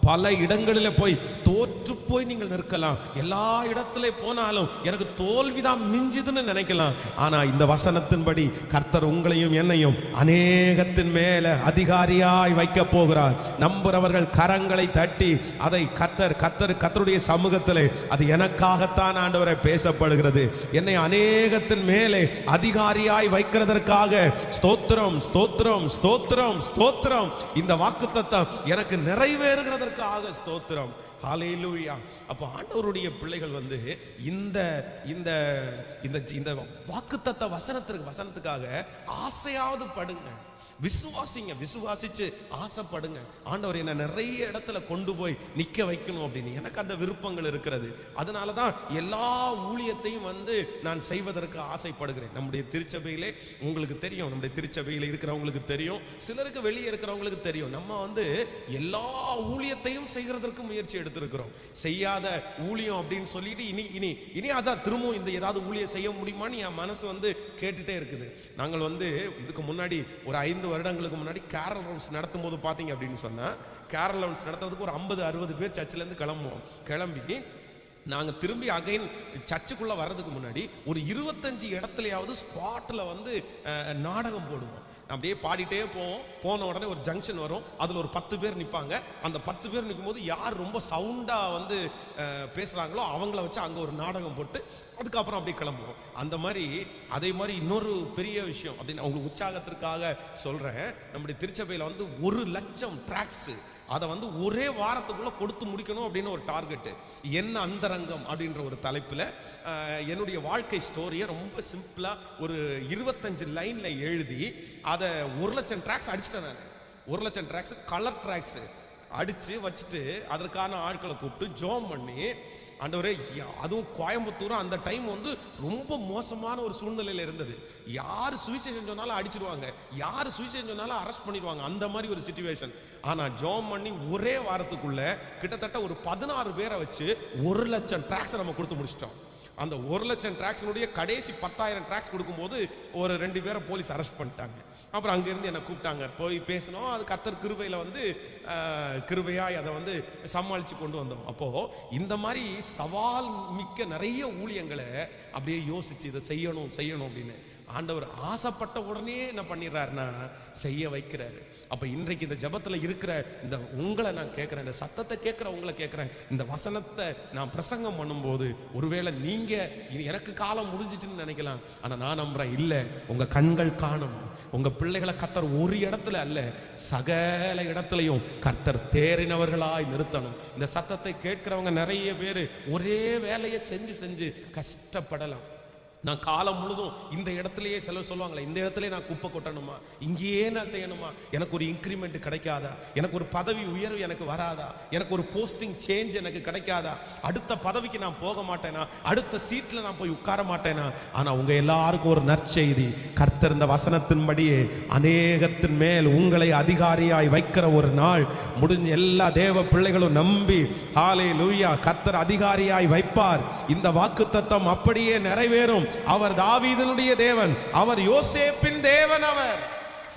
[SPEAKER 1] பல இடங்களில் போய் தோற்று போய் நீங்கள் நிற்கலாம். எல்லா இடத்துல போனாலும் எனக்கு தோல்விதான் மிஞ்சுதுன்னு நினைக்கலாம். ஆனா இந்த வசனத்தின்படி கர்த்தர் உங்களையும் என்னையும் அநேகத்தின் மேல அதிகாரியாய் வைக்க போகிறார். நம்புறவர்கள் கரங்களை தட்டி அதை கர்த்தருடைய சமூகத்திலே அது எனக்காகத்தான் ஆண்டவரை பேசப்படுகிறது, என்னை அநேகத்தின் மேலே அதிகாரியாய் வைக்கிறதற்காக ஸ்தோத்திரம் ஸ்தோத்திரம் ஸ்தோத்திரம் ஸ்தோத்திரம். இந்த வாக்குத்தத்தம் எனக்கு நிறைவேறுகிறதற்காக ஸ்தோத்திரம். ஹல்லேலூயா. அப்போ ஆண்டவருடைய பிள்ளைகள் வந்து இந்த இந்த இந்த வாக்குத்தத்த வசனத்துக்காக ஆசையாவது படுங்க, விசுவாசிங்க, விசுவாசிச்சு ஆசைப்படுங்க. ஆண்டவர் என்ன நிறைய இடத்துல கொண்டு போய் நிக்க வைக்கணும் அப்படின்னு எனக்கு அந்த விருப்பங்கள் இருக்கிறது. அதனாலதான் எல்லா ஊழியத்தையும் வந்து நான் செய்வதற்கு ஆசைப்படுகிறேன். நம்முடைய திருச்சபையிலே உங்களுக்கு தெரியும், நம்முடைய திருச்சபையில இருக்கிறவங்களுக்கு தெரியும், சிலருக்கு வெளியே இருக்கிறவங்களுக்கு தெரியும், நம்ம வந்து எல்லா ஊழியத்தையும் செய்கிறதற்கு முயற்சி எடுத்திருக்கிறோம். செய்யாத ஊழியம் அப்படின்னு சொல்லிட்டு இனி அதான் திரும்பவும் இந்த ஏதாவது ஊழியம் செய்ய முடியுமான்னு என் மனசு வந்து கேட்டுட்டே இருக்குது. நாங்கள் வந்து இதுக்கு முன்னாடி ஒரு 5 5 வருடங்களுக்கு முன்னாடி கேரல் ரவுண்ட்ஸ் நடத்தும் போது பார்த்தீங்க அப்படின்னு சொன்னால், கேரல் ரவுண்ட்ஸ் நடத்துறதுக்கு ஒரு 50-60 பேர் சர்ச்சிலேருந்து கிளம்பி நாங்கள் திரும்பி அகைன் சர்ச்சுக்குள்ளே வர்றதுக்கு முன்னாடி ஒரு 25 இடத்துலையாவது ஸ்பாட்டில் வந்து நாடகம் போடுவோம். அப்படியே பாடிட்டே போன உடனே ஒரு ஜங்ஷன் வரும், அதில் ஒரு 10 பேர் நிற்பாங்க. அந்த 10 பேர் நிற்கும்போது யார் ரொம்ப சவுண்டாக வந்து பேசுகிறாங்களோ அவங்கள வச்சு அங்கே ஒரு நாடகம் போட்டு அதுக்கப்புறம் அப்படியே கிளம்புவோம். அந்த மாதிரி அதே மாதிரி இன்னொரு பெரிய விஷயம் அப்படின்னு அவங்களுக்கு உற்சாகத்திற்காக சொல்கிறேன். நம்முடைய திருச்சபையில் வந்து 1,00,000 ட்ராக்ஸு அதை வந்து ஒரே வாரத்துக்குள்ளே கொடுத்து முடிக்கணும் அப்படின்னு ஒரு டார்கெட்டு. என்ன அந்தரங்கம் அப்படின்ற ஒரு தலைப்பில் என்னுடைய வாழ்க்கை ஸ்டோரியை ரொம்ப சிம்பிளாக ஒரு 25 லைனில் எழுதி அதை 1,00,000 ட்ராக்ஸ் அடிச்சிட்டேன் நான். 1,00,000 ட்ராக்ஸ் கலர் ட்ராக்ஸு அடித்து வச்சுட்டு அதற்கான ஆட்களை கூப்பிட்டு ஜோம் பண்ணி, ஆண்டவரே, அதுவும் கோயம்புத்தூர் அந்த டைம் வந்து ரொம்ப மோசமான ஒரு சூழ்நிலையில் இருந்தது. யார் சுவிசேஷம் சொன்னாலும் அடிச்சிடுவாங்க, யார் சுவிசேஷம் சொன்னாலும் அரெஸ்ட் பண்ணிடுவாங்க, அந்த மாதிரி ஒரு சிச்சுவேஷன். ஆனால் ஜோம் பண்ணி ஒரே வாரத்துக்குள்ள கிட்டத்தட்ட ஒரு 16 பேரை வச்சு 1,00,000 ட்ராக்ஸை நம்ம கொடுத்து முடிச்சிட்டோம். அந்த 1,00,000 ட்ராக்ஸினுடைய கடைசி 10,000 ட்ராக்ஸ் கொடுக்கும்போது ஒரு 2 பேரை போலீஸ் அரெஸ்ட் பண்ணிட்டாங்க. அப்புறம் அங்கேருந்து என்னை கூப்பிட்டாங்க, போய் பேசணும். அது கர்த்தர் கிருபையில் வந்து கிருபையாய் அதை வந்து சமாளித்து கொண்டு வந்தோம். அப்போது இந்த மாதிரி சவால் மிக்க நிறைய ஊழியங்களை அப்படியே யோசிச்சு இதை செய்யணும் அப்படின்னு ஆண்டவர் ஆசைப்பட்ட உடனே என்ன பண்ணிடுறாருன்னா செய்ய வைக்கிறாரு. அப்போ இன்றைக்கு இந்த ஜபத்தில் இருக்கிற இந்த உங்களை நான் கேட்குறேன், இந்த சத்தத்தை கேட்குற உங்களை கேட்குறேன், இந்த வசனத்தை நான் பிரசங்கம் பண்ணும்போது ஒருவேளை நீங்கள் எனக்கு காலம் முடிஞ்சிச்சுன்னு நினைக்கலாம். ஆனால் நான் நம்புகிறேன், இல்லை, உங்கள் கண்கள் காணணும். உங்கள் பிள்ளைகளை கர்த்தர் ஒரு இடத்துல அல்ல, சகல இடத்துலையும் கர்த்தர் தேறினவர்களாய் நிறுத்தணும். இந்த சத்தத்தை கேட்கிறவங்க நிறைய பேர் ஒரே வேலையை செஞ்சு கஷ்டப்படலாம். நான் காலம் முழுதும் இந்த இடத்துலையே செலவு சொல்லுவாங்களே, இந்த இடத்துல நான் குப்பை கொட்டணுமா, இங்கேயே நான் செய்யணுமா, எனக்கு ஒரு இன்க்ரிமெண்ட் கிடைக்காதா, எனக்கு ஒரு பதவி உயர்வு எனக்கு வராதா, எனக்கு ஒரு போஸ்டிங் சேஞ்ச் எனக்கு கிடைக்காதா, அடுத்த பதவிக்கு நான் போக மாட்டேனா, அடுத்த சீட்டில் நான் போய் உட்கார மாட்டேனா? ஆனால் உங்கள் எல்லாருக்கும் ஒரு நற்செய்தி, கர்த்தர் இந்த வசனத்தின்படியே அநேகத்தின் மேல் உங்களை அதிகாரியாய் வைக்கிற ஒரு நாள் முடிஞ்ச எல்லா தேவ பிள்ளைகளும் நம்பி ஹல்லேலூயா, கர்த்தர் அதிகாரியாய் வைப்பார். இந்த வாக்குத்தத்தம் அப்படியே நிறைவேறும். அவர் தாவீதினுடைய தேவன், அவர் யோசேப்பின் தேவன். அவர்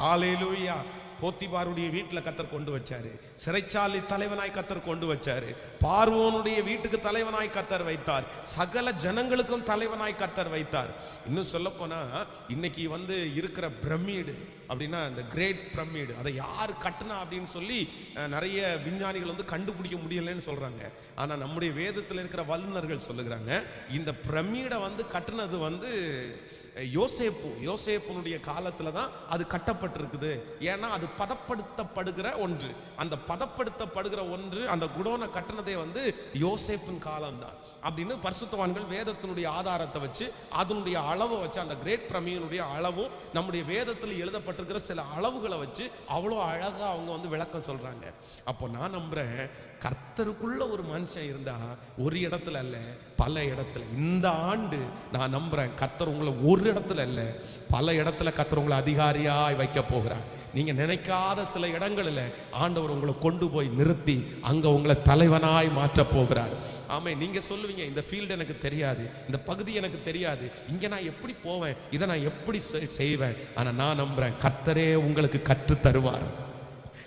[SPEAKER 1] ஹல்லேலூயா. போத்திபாருடைய வீட்டில் கர்த்தர் கொண்டு வச்சாரு, சிறைச்சாலை தலைவனாய் கர்த்தர் கொண்டு வச்சாரு, பார்வோனுடைய வீட்டுக்கு தலைவனாய் கர்த்தர் வைத்தார், சகல ஜனங்களுக்கும் தலைவனாய் கர்த்தர் வைத்தார். இன்னும் சொல்ல போனா இன்னைக்கு வந்து இருக்கிற பிரமிடு அப்படின்னா இந்த கிரேட் பிரமிடு, அதை யார் கட்டினா அப்படின்னு சொல்லி நிறைய விஞ்ஞானிகள் வந்து கண்டுபிடிக்க முடியலன்னு சொல்றாங்க. ஆனா நம்முடைய வேதத்தில் இருக்கிற வல்லுநர்கள் சொல்லுகிறாங்க, இந்த பிரமிடை வந்து கட்டினது வந்து யோசேப்புனுடைய காலத்துல தான் அது கட்டப்பட்டிருக்குது. ஏன்னா அது பதப்படுத்தப்படுகிற ஒன்று, அந்த பதப்படுத்தப்படுகிற ஒன்று, அந்த குடோனை கட்டினதே வந்து யோசேப்பின் காலம்தான் அப்படின்னு பரிசுத்தவான்கள் வேதத்தினுடைய ஆதாரத்தை வச்சு அதனுடைய அளவை வச்சு, அந்த கிரேட் பிரமியினுடைய அளவும் நம்முடைய வேதத்தில் எழுதப்பட்டிருக்கிற சில அளவுகளை வச்சு அவ்வளோ அழகா அவங்க வந்து விளக்கம் சொல்றாங்க. அப்போ நான் நம்புறேன், கர்த்தருக்குள்ள ஒரு மனுஷன் இருந்தா ஒரு இடத்துல அல்ல, பல இடத்துல. இந்த ஆண்டு நான் நம்புறேன், கர்த்தர் உங்களை ஒரு இடத்துல அல்ல, பல இடத்துல கர்த்தர் உங்களை அதிகாரியாய் வைக்க போகிறார். நீங்க நினைக்காத சில இடங்களில் ஆண்டவர் உங்களை கொண்டு போய் நிறுத்தி அங்க உங்களை தலைவனாய் மாற்ற போகிறார். ஆமே, நீங்க சொல்லுவீங்க, இந்த ஃபீல்டு எனக்கு தெரியாது, இந்த பகுதி எனக்கு தெரியாது, இங்க நான் எப்படி போவேன், இதை நான் எப்படி செய்வேன். ஆனா நான் நம்புறேன், கர்த்தரே உங்களுக்கு கற்று தருவார்,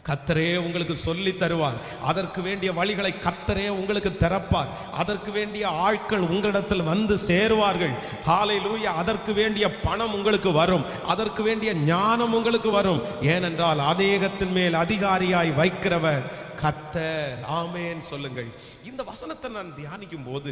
[SPEAKER 1] கர்த்தரே உங்களுக்கு சொல்லி தருவார். அதற்கு வேண்டிய வழிகளை கர்த்தரே உங்களுக்கு திறப்பார். அதற்கு வேண்டிய ஆட்கள் உங்களிடத்தில் வந்து சேருவார்கள். ஹல்லேலூயா. அதற்கு வேண்டிய பணம் உங்களுக்கு வரும், அதற்கு வேண்டிய ஞானம் உங்களுக்கு வரும். ஏனென்றால் அநேகத்தின் மேல் அதிகாரியாய் வைக்கிறவர் கர்த்தர். ஆமென் சொல்லுங்கள். இந்த வசனத்தை நான் தியானிக்கும் போது,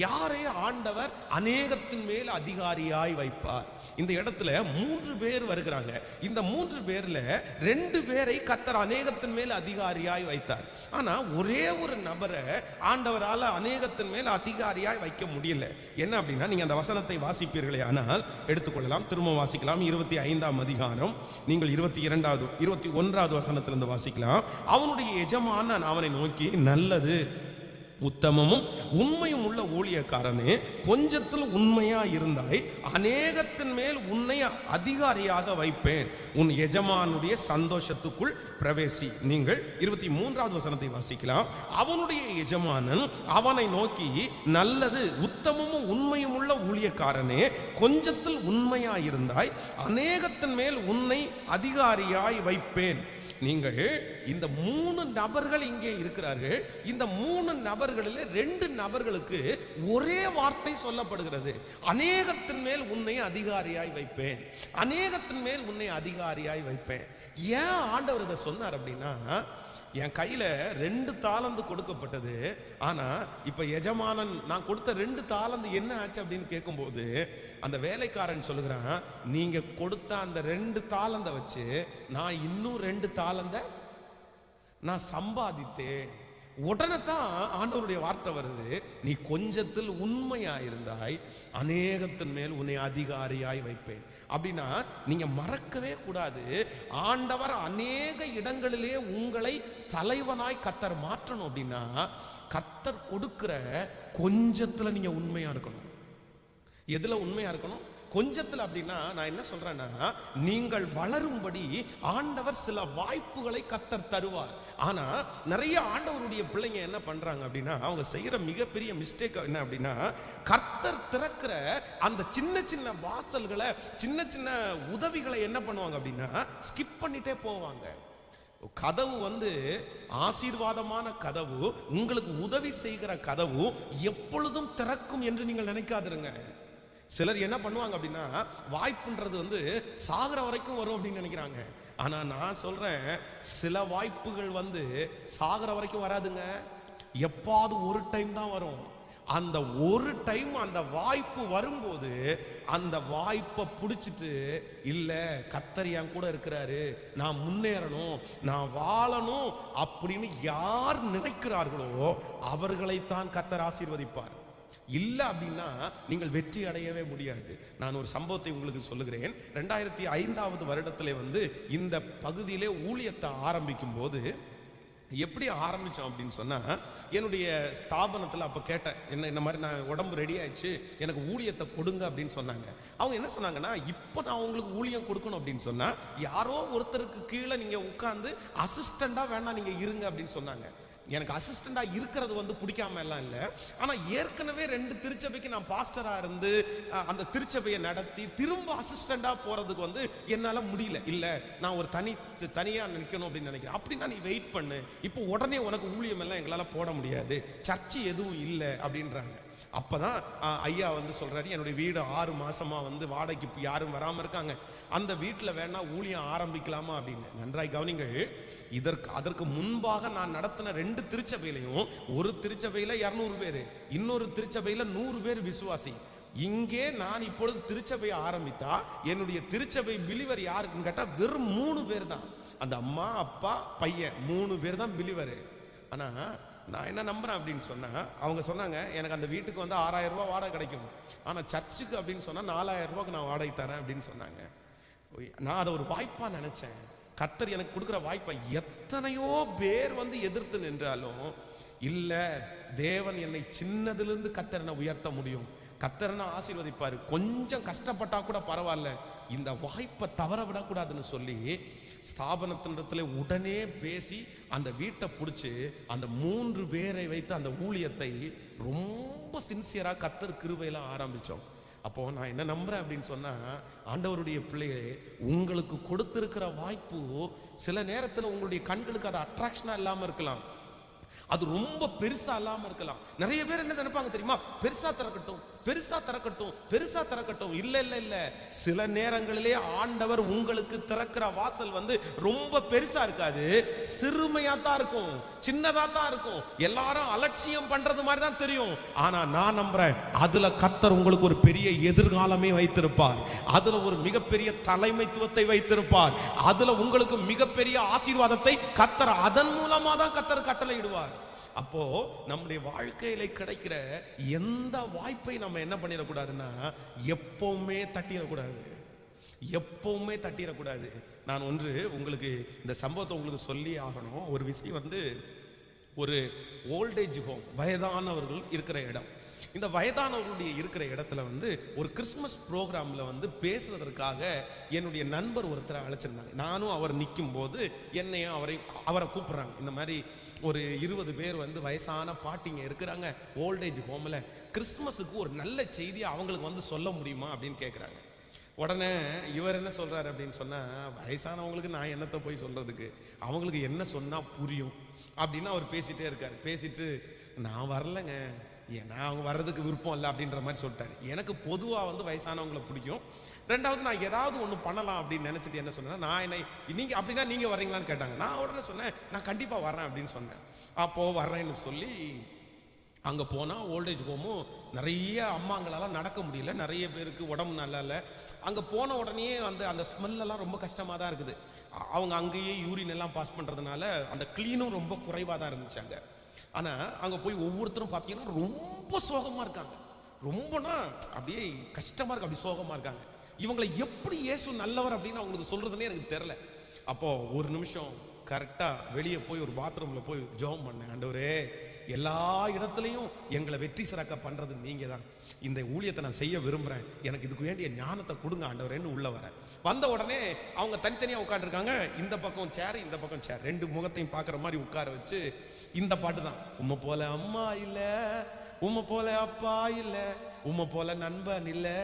[SPEAKER 1] யாரே ஆண்டவர் அநேகத்தின் மேல் அதிகாரியாய் வைப்பார். இந்த இடத்துல 3 பேர் வருகிறாங்க. இந்த 3 பேர்ல 2 பேரை கர்த்தர் அநேகத்தின் மேல் அதிகாரியாய் வைத்தார். ஆனா ஒரே ஒரு நபரை ஆண்டவரால் அநேகத்தின் மேல் அதிகாரியாய் வைக்க முடியல. என்ன அப்படின்னா, நீங்க அந்த வசனத்தை வாசிப்பீர்களே ஆனால் எடுத்துக்கொள்ளலாம், திரும்ப வாசிக்கலாம். 25ஆம் அதிகாரம் நீங்கள் 21வது வசனத்திலிருந்து வாசிக்கலாம். அவனுடைய எஜமானன் அவனை நோக்கி, நல்லது, உத்தமமும் உண்மையும் உள்ள ஊழியக்காரனே, கொஞ்சத்தில் உண்மையா இருந்தாய், அநேகத்தின் மேல் உன்னை அதிகாரியாக வைப்பேன், உன் எஜமானுடைய சந்தோஷத்துக்குள் பிரவேசி. நீங்கள் 23வது வசனத்தை வாசிக்கலாம். அவனுடைய எஜமானன் அவனை நோக்கி, நல்லது, உத்தமமும் உண்மையும் உள்ள ஊழியக்காரனே, கொஞ்சத்தில் உண்மையா இருந்தாய், அநேகத்தின் மேல் உன்னை அதிகாரியாய் வைப்பேன். நீங்கள் இந்த 3 நபர்கள் இங்கே இருக்கிறார்கள். இந்த 3 நபர்களில் 2 நபர்களுக்கு ஒரே வார்த்தை சொல்லப்படுகிறது. அநேகத்தின் மேல் உன்னை அதிகாரியாய் வைப்பேன், அநேகத்தின் மேல் உன்னை அதிகாரியாய் வைப்பேன். ஏன் ஆண்டவர் இதை சொன்னார் அப்படின்னா, என் கையில 2 தாலந்து கொடுக்கப்பட்டது. ஆனா இப்ப எஜமானன் நான் கொடுத்த 2 தாலந்து என்ன ஆச்சு அப்படின்னு கேட்கும்போது அந்த வேலைக்காரன் சொல்லுகிறான், நீங்க கொடுத்த அந்த 2 தாலந்தை வச்சு நான் இன்னும் 2 தாலந்தை நான் சம்பாதித்தேன். உடனே தான் ஆண்டவருடைய வார்த்தை வருது, நீ கொஞ்சத்தில் உண்மையா இருந்தாய், அநேகத்தின் மேல் உன்னை அதிகாரியாய் வைப்பேன். அப்படின்னா நீங்க மறக்கவே கூடாது, ஆண்டவர் அநேக இடங்களிலே உங்களை தலைவனாய் கர்த்தர் மாற்றணும் அப்படின்னா கர்த்தர் கொடுக்கிற கொஞ்சத்துல நீங்க உண்மையா இருக்கணும். எதுல உண்மையா இருக்கணும்? கொஞ்சத்தில். அப்படின்னா நான் என்ன சொல்றேன்னா, நீங்கள் வளரும்படி ஆண்டவர் சில வாய்ப்புகளை கர்த்தர் தருவார். ஆனா நிறைய ஆண்டவருடைய பிள்ளைங்க என்ன பண்றாங்க அப்படின்னா, அவங்க செய்யற மிகப்பெரிய மிஸ்டேக் என்ன அப்படின்னா, கர்த்தர் திறக்கிற அந்த சின்ன சின்ன வாசல்களை, சின்ன சின்ன உதவிகளை என்ன பண்ணுவாங்க அப்படின்னா ஸ்கிப் பண்ணிட்டே போவாங்க. கதவு ஆசீர்வாதமான கதவு, உங்களுக்கு உதவி செய்கிற கதவு எப்பொழுதும் திறக்கும் என்று நீங்கள் நினைக்காதிருங்க. சிலர் என்ன பண்ணுவாங்க அப்படின்னா, வாய்ப்புன்றது சாகிற வரைக்கும் வரும் அப்படின்னு நினைக்கிறாங்க. ஆனா நான் சொல்றேன், சில வாய்ப்புகள் சாகிற வரைக்கும் வராதுங்க, எப்பாவது ஒரு டைம் தான் வரும். அந்த ஒரு டைம் அந்த வாய்ப்பு வரும்போது அந்த வாய்ப்பை பிடிச்சிட்டு, இல்ல கர்த்தர் என் கூட இருக்கிறாரு, நான் முன்னேறணும், நான் வாழணும் அப்படின்னு யார் நினைக்கிறார்களோ அவர்களைத்தான் கர்த்தர் ஆசீர்வதிப்பார். இல்லை அப்படின்னா நீங்கள் வெற்றி அடையவே முடியாது. நான் ஒரு சம்பவத்தை உங்களுக்கு சொல்லுகிறேன். 2005வது வருடத்திலே இந்த பகுதியிலே ஊழியத்தை ஆரம்பிக்கும் போது எப்படி ஆரம்பித்தோம் அப்படின்னு சொன்னால், என்னுடைய ஸ்தாபனத்தில் அப்போ கேட்டேன், என்ன மாதிரி நான் உடம்பு ரெடி ஆயிடுச்சு, எனக்கு ஊழியத்தை கொடுங்க அப்படின்னு சொன்னாங்க. அவங்க என்ன சொன்னாங்கன்னா, இப்போ நான் உங்களுக்கு ஊழியம் கொடுக்கணும் அப்படின்னு சொன்னால் யாரோ ஒருத்தருக்கு கீழே நீங்கள் உட்காந்து அசிஸ்டண்டாக வேணா நீங்கள் இருங்க அப்படின்னு சொன்னாங்க. எனக்கு அசிஸ்டண்டா இருக்கிறது பிடிக்காம எல்லாம் இல்லை. ஆனா ஏற்கனவே 2 திருச்சபைக்கு நான் பாஸ்டரா இருந்து அந்த திருச்சபையை நடத்தி திரும்ப அசிஸ்டண்டா போறதுக்கு என்னால முடியல. இல்ல நான் ஒரு தனியா நினைக்கணும் அப்படின்னு நினைக்கிறேன். அப்படின்னா நீ வெயிட் பண்ணு, இப்போ உடனே உனக்கு ஊழியம் எல்லாம் எங்களால போட முடியாது, சர்ச்சு எதுவும் இல்லை அப்படின்றாங்க. அப்பதான் ஐயா சொல்றாரு, என்னுடைய வீடு 6 மாசமா வாடகைக்கு யாரும் வராம இருக்காங்க, அந்த வீட்டில் வேணா ஊழியம் ஆரம்பிக்கலாமா அப்படின்னு. நன்றாய் கவனிங்கள், அதற்கு முன்பாக நான் நடத்தின 2 திருச்சபையிலையும், ஒரு திருச்சபையில 200 பேர், இன்னொரு திருச்சபையில 100 பேர் விசுவாசி. இங்கே நான் இப்பொழுது திருச்சபையை ஆரம்பித்தா என்னுடைய திருச்சபை பிலிவர் யாருக்குன்னு கேட்டா வெறும் 3 பேர் தான். அந்த அம்மா அப்பா பையன் 3 பேர் தான் பிலிவர். ஆனா நான் என்ன நம்புறேன் அப்படின்னு சொன்னா, அவங்க சொன்னாங்க, எனக்கு அந்த வீட்டுக்கு 6000 ரூபாய் வாடகை கிடைக்கும், ஆனா சர்ச்சுக்கு அப்படின்னு சொன்னா 4000 ரூபாய்க்கு நான் வாடகை தரேன் அப்படின்னு சொன்னாங்க. நான் அதை ஒரு வாய்ப்பா நினைச்சேன். கர்த்தர் எனக்கு கொடுக்குற வாய்ப்பை எத்தனையோ பேர் எதிர்த்து நின்றாலும், இல்ல தேவன் என்னை சின்னதிலிருந்து கர்த்தர் என்னை உயர்த்த முடியும், கர்த்தர் என்ன ஆசீர்வதிப்பாரு, கொஞ்சம் கஷ்டப்பட்டா கூட பரவாயில்ல, இந்த வாய்ப்பை தவற விடக்கூடாதுன்னு சொல்லி ஸ்தாபனத்தினத்துல உடனே பேசி அந்த வீட்டை பிடிச்சி அந்த 3 பேரை வைத்து அந்த ஊழியத்தை ரொம்ப சின்சியரா கர்த்தர் கிருபையில ஆரம்பிச்சோம். அப்போ நான் என்ன நம்புறேன் அப்படின்னு சொன்னா, ஆண்டவருடைய பிள்ளைகளே, உங்களுக்கு கொடுத்திருக்கிற வாய்ப்பு சில நேரத்தில் உங்களுடைய கண்களுக்கு அது அட்ராக்ஷனா இல்லாம இருக்கலாம், அது ரொம்ப பெருசா இல்லாம இருக்கலாம். நிறைய பேர் என்ன நினைப்பாங்க தெரியுமா, பெருசா திறக்கட்டும், பெருசா திறக்கட்டும், பெருசா திறக்கட்டும். இல்ல இல்ல இல்ல, சில நேரங்களிலே ஆண்டவர் உங்களுக்கு திறக்கிற வாசல் ரொம்ப பெருசா இருக்காது, சிறுமையா தான் இருக்கும், சின்னதா தான் இருக்கும், எல்லாரும் அலட்சியம் பண்றது மாதிரி தான் தெரியும். ஆனா நான் நம்புறேன், அதுல கர்த்தர் உங்களுக்கு ஒரு பெரிய எதிர்காலமே வைத்திருப்பார், அதுல ஒரு மிகப்பெரிய தலைமைத்துவத்தை வைத்திருப்பார், அதுல உங்களுக்கு மிகப்பெரிய ஆசீர்வாதத்தை கர்த்தர் அதன் மூலமா தான் கர்த்தர் கட்டளையிடுவார். அப்போ நம்முடைய வாழ்க்கையில கிடைக்கிற எந்த வாய்ப்பை நம்ம என்ன பண்ணிடக்கூடாதுன்னா, எப்பவுமே தட்டிடக்கூடாது, எப்பவுமே தட்டிடக்கூடாது. நான் உங்களுக்கு இந்த சம்பவத்தை உங்களுக்கு சொல்லி ஆகணும். ஒரு விஷயம் ஒரு ஓல்டேஜ் ஹோம், வயதானவர்கள் இருக்கிற இடம். இந்த வயதானவர்களுடைய இருக்கிற இடத்துல வந்து ஒரு கிறிஸ்மஸ் ப்ரோக்ராமில் வந்து பேசுறதற்காக என்னுடைய நண்பர் ஒருத்தரை அழைச்சிருந்தாங்க. நானும் அவர் நிற்கும் போது என்னையும் அவரை கூப்பிட்றாங்க. இந்த மாதிரி ஒரு 20 பேர் வந்து வயசான பாட்டிங்க இருக்கிறாங்க ஓல்டேஜ் ஹோமில், கிறிஸ்மஸுக்கு ஒரு நல்ல செய்தியை அவங்களுக்கு வந்து சொல்ல முடியுமா அப்படின்னு கேட்குறாங்க. உடனே இவர் என்ன சொல்கிறாரு அப்படின்னு சொன்னால், வயசானவங்களுக்கு நான் என்னத்தை போய் சொல்கிறதுக்கு, அவங்களுக்கு என்ன சொன்னால் புரியும் அப்படின்னு அவர் பேசிகிட்டே இருக்கார். பேசிட்டு நான் வரலைங்க, ஏன்னா அவங்க வர்றதுக்கு விருப்பம் இல்லை அப்படின்ற மாதிரி சொல்லிட்டாரு. எனக்கு பொதுவாக வந்து வயசானவங்களை பிடிக்கும். ரெண்டாவது நான் ஏதாவது ஒன்று பண்ணலாம் அப்படின்னு நினச்சிட்டு என்ன சொன்னேன்னா, நான் நீங்கள் அப்படின்னா நீங்கள் வர்றீங்களான்னு கேட்டாங்க. நான் உடனே சொன்னேன், நான் கண்டிப்பாக வரேன் அப்படின்னு சொன்னேன். அப்போது வர்றேன்னு சொல்லி அங்கே போனால் ஓல்டேஜ் ஹோமும் நிறைய அம்மாங்களால் நடக்க முடியல, நிறைய பேருக்கு உடம்பு நல்லா இல்லை. அங்கே போன உடனே அந்த ஸ்மெல்லாம் ரொம்ப கஷ்டமாக தான் இருக்குது. அவங்க அங்கேயே யூரின் எல்லாம் பாஸ் பண்ணுறதுனால அந்த க்ளீனும் ரொம்ப குறைவாக தான் இருந்துச்சு அங்கே. ஆனால் அங்கே போய் ஒவ்வொருத்தரும் பார்த்தீங்கன்னா ரொம்ப சோகமாக இருக்காங்க. ரொம்பனா அப்படியே கஷ்டமாக இருக்கு, அப்படி சோகமாக இருக்காங்க. இவங்களை எப்படி இயேசு நல்லவர் அப்படின்னு அவங்களுக்கு சொல்கிறதுனே எனக்கு தெரில. அப்போது ஒரு நிமிஷம் கரெக்டாக வெளியே போய் ஒரு பாத்ரூமில் போய் ஜெபம் பண்ணேன். ஆண்டவரே, எல்லா இடத்துலையும் எங்களை வெற்றி சிறக்க பண்ணுறது நீங்கள் தான். இந்த ஊழியத்தை நான் செய்ய விரும்புகிறேன், எனக்கு இதுக்கு வேண்டிய ஞானத்தை கொடுங்க ஆண்டவரேன்னு உள்ளே வரேன். வந்த உடனே அவங்க தனித்தனியாக உட்காந்துருக்காங்க. இந்த பக்கம் சேர், இந்த பக்கம் சேர், ரெண்டு முகத்தையும் பார்க்குற மாதிரி உட்கார வச்சு இந்த பாட்டு தான். உம்மை போல அம்மா இல்லை, உம்மை போல அப்பா இல்லை, உம்மை போல நண்பன் இல்லை,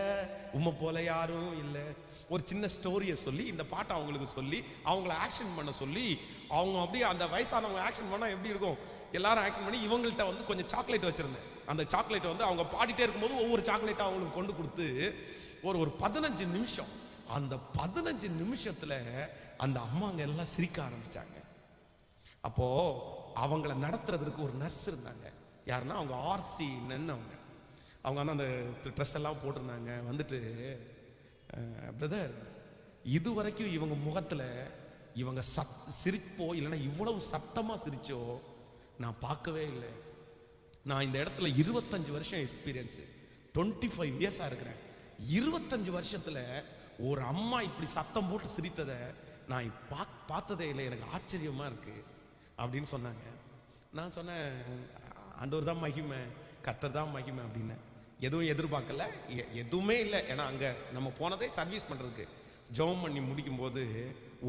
[SPEAKER 1] உம்மை போல யாரும் இல்லை. ஒரு சின்ன ஸ்டோரியை சொல்லி இந்த பாட்டை அவங்களுக்கு சொல்லி அவங்கள ஆக்ஷன் பண்ண சொல்லி, அவங்க அப்படியே அந்த வயசானவங்க ஆக்ஷன் பண்ணால் எப்படி இருக்கும், எல்லாரும் ஆக்ஷன் பண்ணி இவங்கள்ட்ட வந்து கொஞ்சம் சாக்லேட் வச்சுருந்தேன். அந்த சாக்லேட்டை வந்து அவங்க பாடிட்டே இருக்கும்போது ஒவ்வொரு சாக்லேட்டாக அவங்களுக்கு கொண்டு கொடுத்து ஒரு 15 நிமிஷம், அந்த 15 நிமிஷத்தில் அந்த அம்மாங்க எல்லாம் சிரிக்க ஆரம்பித்தாங்க. அப்போது அவங்கள நடத்துறதுக்கு ஒரு நர்ஸ் இருந்தாங்க. யாருன்னா அவங்க ஆர்சி நன்னு. அவங்க வந்து அந்த ட்ரெஸ் எல்லாம் போட்டிருந்தாங்க. வந்துட்டு, பிரதர், இது வரைக்கும் இவங்க முகத்தில் இவங்க சிரிப்போ இல்லைன்னா இவ்வளவு சத்தமாக சிரிச்சோ நான் பார்க்கவே இல்லை. நான் இந்த இடத்துல 25 வருஷம் எக்ஸ்பீரியன்ஸு, 25 இயர்ஸாக இருக்கிறேன். 25 வருஷத்தில் ஒரு அம்மா இப்படி சத்தம் போட்டு சிரித்ததை நான் பார்த்ததே இல்லை, எனக்கு ஆச்சரியமாக இருக்குது அப்படின்னு சொன்னாங்க. நான் சொன்னேன், ஆண்டவர் தான் மகிமை, கர்த்தர் தான் மகிமை அப்படின்னு. எதுவும் எதிர்பார்க்கல, எதுவுமே இல்லை. ஏன்னா அங்கே நம்ம போனதே சர்வீஸ் பண்ணுறதுக்கு. ஜெபம் பண்ணி முடிக்கும்போது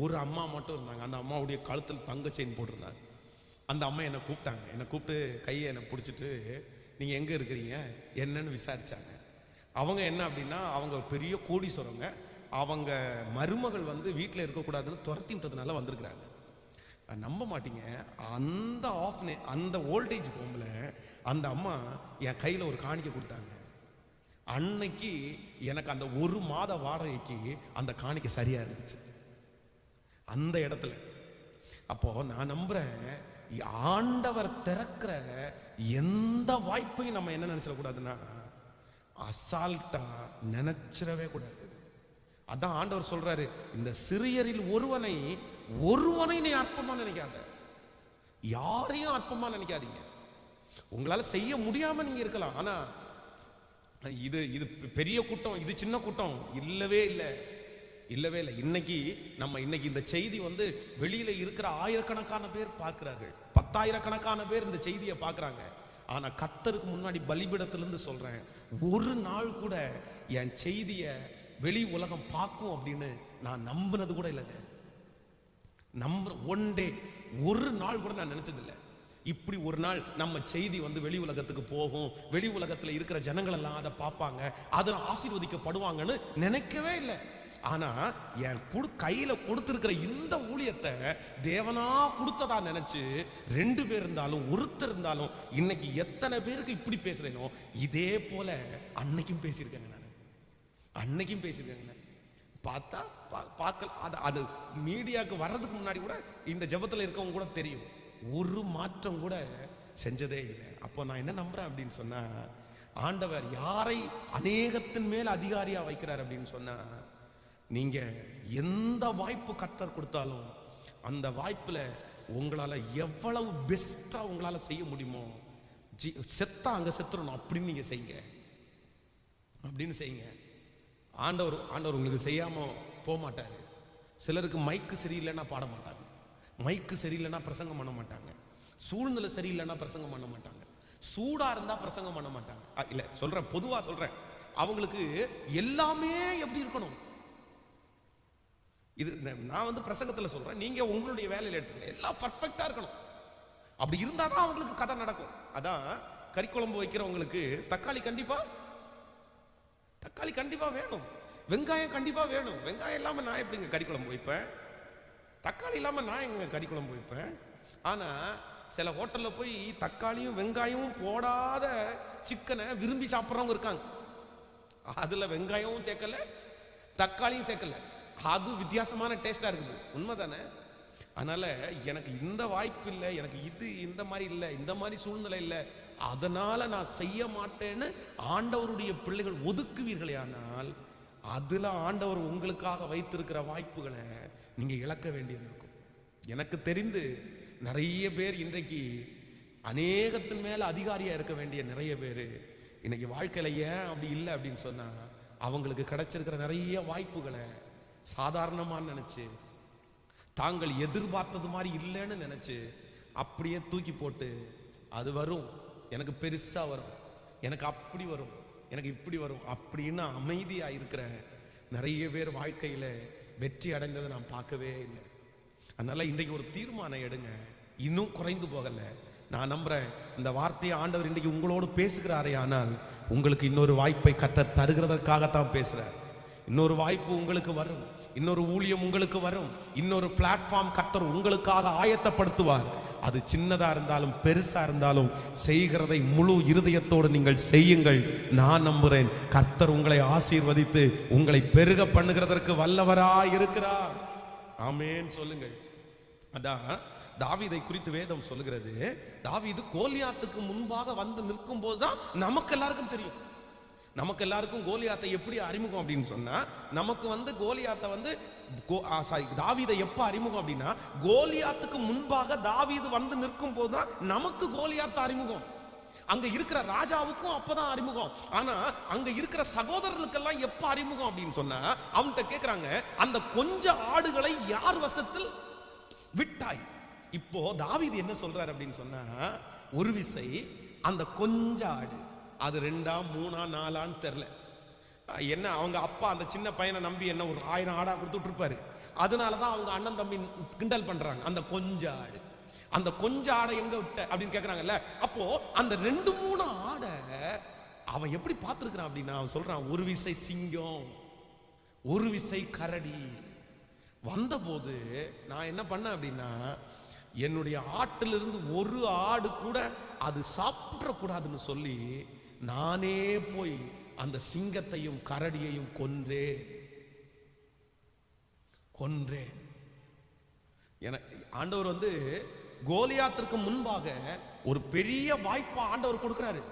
[SPEAKER 1] ஒரு அம்மா மட்டும் இருந்தாங்க. அந்த அம்மாவுடைய கழுத்தில் தங்க செயின் போட்டிருந்தாங்க. அந்த அம்மா என்னை கூப்பிட்டாங்க. என்னை கூப்பிட்டு கையை என்னை பிடிச்சிட்டு, நீங்கள் எங்கே இருக்கிறீங்க என்னன்னு விசாரித்தாங்க. அவங்க என்ன அப்படின்னா, அவங்க பெரிய கோடீஸ்வரங்க. அவங்க மருமகள் வந்து வீட்டில் இருக்கக்கூடாதுன்னு துரத்தி விட்டதுனால வந்திருக்கிறாங்க. நம்ப மாட்டீங்க, அந்த ஓல்டேஜ் ஹோமில் அந்த அம்மா என் கையில் ஒரு காணிக்கை கொடுத்தாங்க. அன்னைக்கு எனக்கு அந்த 1 மாத வாடகைக்கு அந்த காணிக்கை சரியாக இருந்துச்சு அந்த இடத்துல. அப்போ நான் நம்புறேன், ஆண்டவர் திறக்கிற எந்த வாய்ப்பையும் நம்ம என்ன நினைச்சிடக்கூடாதுன்னா அசால்ட்டா நினைச்சிடவே கூடாது. அதான் ஆண்டவர் சொல்றாரு, இந்த சிறியரில் ஒருவனை நீ அற்பமா நினைக்காத, யாரையும் அற்பமா நினைக்காதீங்க. உங்களால செய்ய முடியாம நீங்க இருக்கலாம், ஆனா இது பெரிய கூட்டம், இது சின்ன கூட்டம் இல்லவே இல்லை. இன்னைக்கு இந்த செய்தி வந்து வெளியில இருக்கிற ஆயிரக்கணக்கான பேர் பார்க்கிறார்கள், 10,000 பேர் இந்த செய்தியை பார்க்கறாங்க. ஆனா கர்த்தருக்கு முன்னாடி பலிபீடத்திலிருந்து சொல்றேன், ஒரு நாள் கூட என் செய்தியை வெளி உலகம் பார்க்கும் அப்படின்னு நான் நம்பினது கூட இல்லைங்க. ஒன் டே, ஒரு நாள் கூட நான் நினைச்சதில்லை இப்படி ஒரு நாள் நம்ம செய்தி வந்து வெளி உலகத்துக்கு போகும், வெளி உலகத்தில் இருக்கிற ஜனங்கள் எல்லாம் அதை பார்ப்பாங்க, அதில் ஆசீர்வதிக்கப்படுவாங்கன்னு நினைக்கவே இல்லை. ஆனா என் கையில கொடுத்திருக்கிற இந்த ஊழியத்தை தேவனா கொடுத்ததா நினைச்சு 2 பேர் இருந்தாலும் ஒருத்தர் இருந்தாலும் இன்னைக்கு எத்தனை பேருக்கு இப்படி பேசுறேனோ இதே போல அன்னைக்கும் பேசியிருக்கேங்க. அன்னைக்கும் பேசியிருக்காங்க. பார்த்தா பார்க்கல, அது மீடியாவுக்கு வர்றதுக்கு முன்னாடி கூட இந்த ஜெபத்தில் இருக்கவங்க கூட தெரியும், ஒரு மாற்றம் கூட செஞ்சதே இல்லை. அப்போ நான் என்ன நம்புறேன் அப்படின்னு சொன்னா, ஆண்டவர் யாரை அநேகத்தின் மேல் அதிகாரியா வைக்கிறார் அப்படின்னு சொன்னா, நீங்க எந்த வாய்ப்பு கர்த்தர் கொடுத்தாலும் அந்த வாய்ப்புல உங்களால எவ்வளவு பெஸ்டா உங்களால செய்ய முடியுமோ, செத்தா அங்க செத்துறணும் அப்படின்னு நீங்க செய்யுங்க, அப்படின்னு செய்யுங்க. ஆண்டவர் உங்களுக்கு செய்யாம போக மாட்டாரு. சிலருக்கு மைக்கு சரியில்லைன்னா பாட மாட்டாங்க, மைக்கு சரியில்லைன்னா பிரசங்கம் பண்ண மாட்டாங்க, சூழ்நிலை சரியில்லைன்னா பிரசங்கம் பண்ண மாட்டாங்க, சூடா இருந்தா பிரசங்கம் பண்ண மாட்டாங்க. இல்ல சொல்றேன், பொதுவா சொல்றேன். அவங்களுக்கு எல்லாமே எப்படி இருக்கணும், இது நான் வந்து பிரசங்கத்துல சொல்றேன், நீங்க உங்களுடைய வேலையில எடுத்துக்கங்க, எல்லாம் பர்ஃபெக்டா இருக்கணும். அப்படி இருந்தாதான் அவங்களுக்கு கதை நடக்கும். அதான் கறி குழம்பு வைக்கிறவங்களுக்கு தக்காளி கண்டிப்பா வேணும், வெங்காயம் கண்டிப்பா வேணும். வெங்காயம் இல்லாம நான் எப்படிங்க கறி குழம்பு வைப்பேன், தக்காளி இல்லாம நான் எங்க கறி குழம்பு வைப்பேன். ஆனா சில ஹோட்டல்ல போய் தக்காளியும் வெங்காயமும் போடாத சிக்கனை விரும்பி சாப்பிட்றவங்க இருக்காங்க. அதுல வெங்காயமும் சேர்க்கல, தக்காளியும் சேர்க்கல, அது வித்தியாசமான டேஸ்டா இருக்குது. உண்மைதானே? அதனால எனக்கு இந்த வாய்ப்பு இல்லை, எனக்கு இது இந்த மாதிரி இல்லை, இந்த மாதிரி சூழ்நிலை இல்லை, அதனால நான் செய்ய மாட்டேன்னு ஆண்டவருடைய பிள்ளைகள் ஒதுக்குவீர்களே, ஆனால் அதுல ஆண்டவர் உங்களுக்காக வைத்திருக்கிற வாய்ப்புகளை நீங்க இழக்க வேண்டியது இருக்கும். எனக்கு தெரிந்து நிறைய பேர் இன்றைக்கு அநேகத்தின் மேல அதிகாரியா இருக்க வேண்டிய நிறைய பேர் இன்னைக்கு வாழ்க்கையில ஏன் அப்படி இல்லை அப்படின்னு சொன்னா, அவங்களுக்கு கிடைச்சிருக்கிற நிறைய வாய்ப்புகளை சாதாரணமா நினைச்சு, தாங்கள் எதிர்பார்த்தது மாதிரி இல்லைன்னு நினைச்சு அப்படியே தூக்கி போட்டு, அது வரும், எனக்கு பெருசா வரும், எனக்கு அப்படி வரும், எனக்கு இப்படி வரும் அப்படின்னு அமைதியா இருக்கிற நிறைய பேர் வாழ்க்கையில வெற்றி அடைந்ததை நான் பார்க்கவே இல்லை. அதனால இன்றைக்கு ஒரு தீர்மானம் எடுங்க, இன்னும் குறைந்து போகல. நான் நம்புறேன் இந்த வார்த்தையை ஆண்டவர் இன்றைக்கு உங்களோடு பேசுகிறாரே, ஆனால் உங்களுக்கு இன்னொரு வாய்ப்பை கர்த்தர் தருகிறதற்காகத்தான் பேசுறார். இன்னொரு வாய்ப்பு உங்களுக்கு வரும், இன்னொரு ஊழியம் உங்களுக்கு வரும், இன்னொரு பிளாட்ஃபார்ம் கர்த்தர் உங்களுக்காக ஆயத்தப்படுத்துவார். அது சின்னதா இருந்தாலும் பெருசா இருந்தாலும் செய்கிறதை முழு இருதயத்தோடு நீங்கள் செய்யுங்கள். நான் நம்புறேன் கர்த்தர் உங்களை ஆசீர்வதித்து உங்களை பெருக பண்ணுகிறதற்கு வல்லவராய் இருக்கிறார். ஆமென் சொல்லுங்கள். அதான் தாவீதை குறித்து வேதம் சொல்லுகிறது, தாவீது கோலியாத்துக்கு முன்பாக வந்து நிற்கும் போதுதான் நமக்கு எல்லாருக்கும் தெரியும். நமக்கு எல்லாருக்கும் கோலியாத்தை எப்படி அறிமுகம் அப்படின்னு சொன்னா, நமக்கு வந்து கோலியாத்தை வந்து தாவீதை எப்ப அறிமுகம் அப்படின்னா, கோலியாத்துக்கு முன்பாக தாவீது வந்து நிற்கும் போதுதான் நமக்கு கோலியாத்த அறிமுகம். அங்க இருக்கிற ராஜாவுக்கும் அப்பதான் அறிமுகம். ஆனா அங்க இருக்கிற சகோதரர்களுக்கெல்லாம் எப்ப அறிமுகம் அப்படின்னு சொன்னா, அவன்கிட்ட கேக்குறாங்க, அந்த கொஞ்ச ஆடுகளை யார் வசத்தில் விட்டாய்? இப்போ தாவீது என்ன சொல்றாரு அப்படின்னு சொன்னா, ஒரு விசை அந்த கொஞ்ச ஆடு, அது 2 3 4 தெரியல, என்ன அவங்க அப்பா அந்த சின்ன பையனை நம்பி என்ன ஒரு 1000 ஆடா கொடுத்துட்டு இருப்பாரு. அதனாலதான் அவங்க அண்ணன் தம்பி கிண்டல் பண்றாங்க, அந்த கொஞ்ச ஆடு, அந்த கொஞ்ச ஆடை எங்க விட்ட அப்படின்னு கேக்குறாங்கல்ல. அப்போ அந்த 2 3 ஆடை அவன் எப்படி பார்த்திருக்கிறான் அப்படின்னா, அவன் சொல்றான், ஒரு விசை சிங்கம், ஒரு விசை கரடி வந்தபோது நான் என்ன பண்ணேன் அப்படின்னா, என்னுடைய ஆட்டிலிருந்து ஒரு ஆடு கூட அது சாப்பிடக்கூடாதுன்னு சொல்லி நானே போய் அந்த சிங்கத்தையும் கரடியையும் கொன்றேன். ஆண்டவர் வந்து கோலியாத்திற்கு முன்பாக ஒரு பெரிய வாய்ப்பை ஆண்டவர் கொடுக்கிறாரு.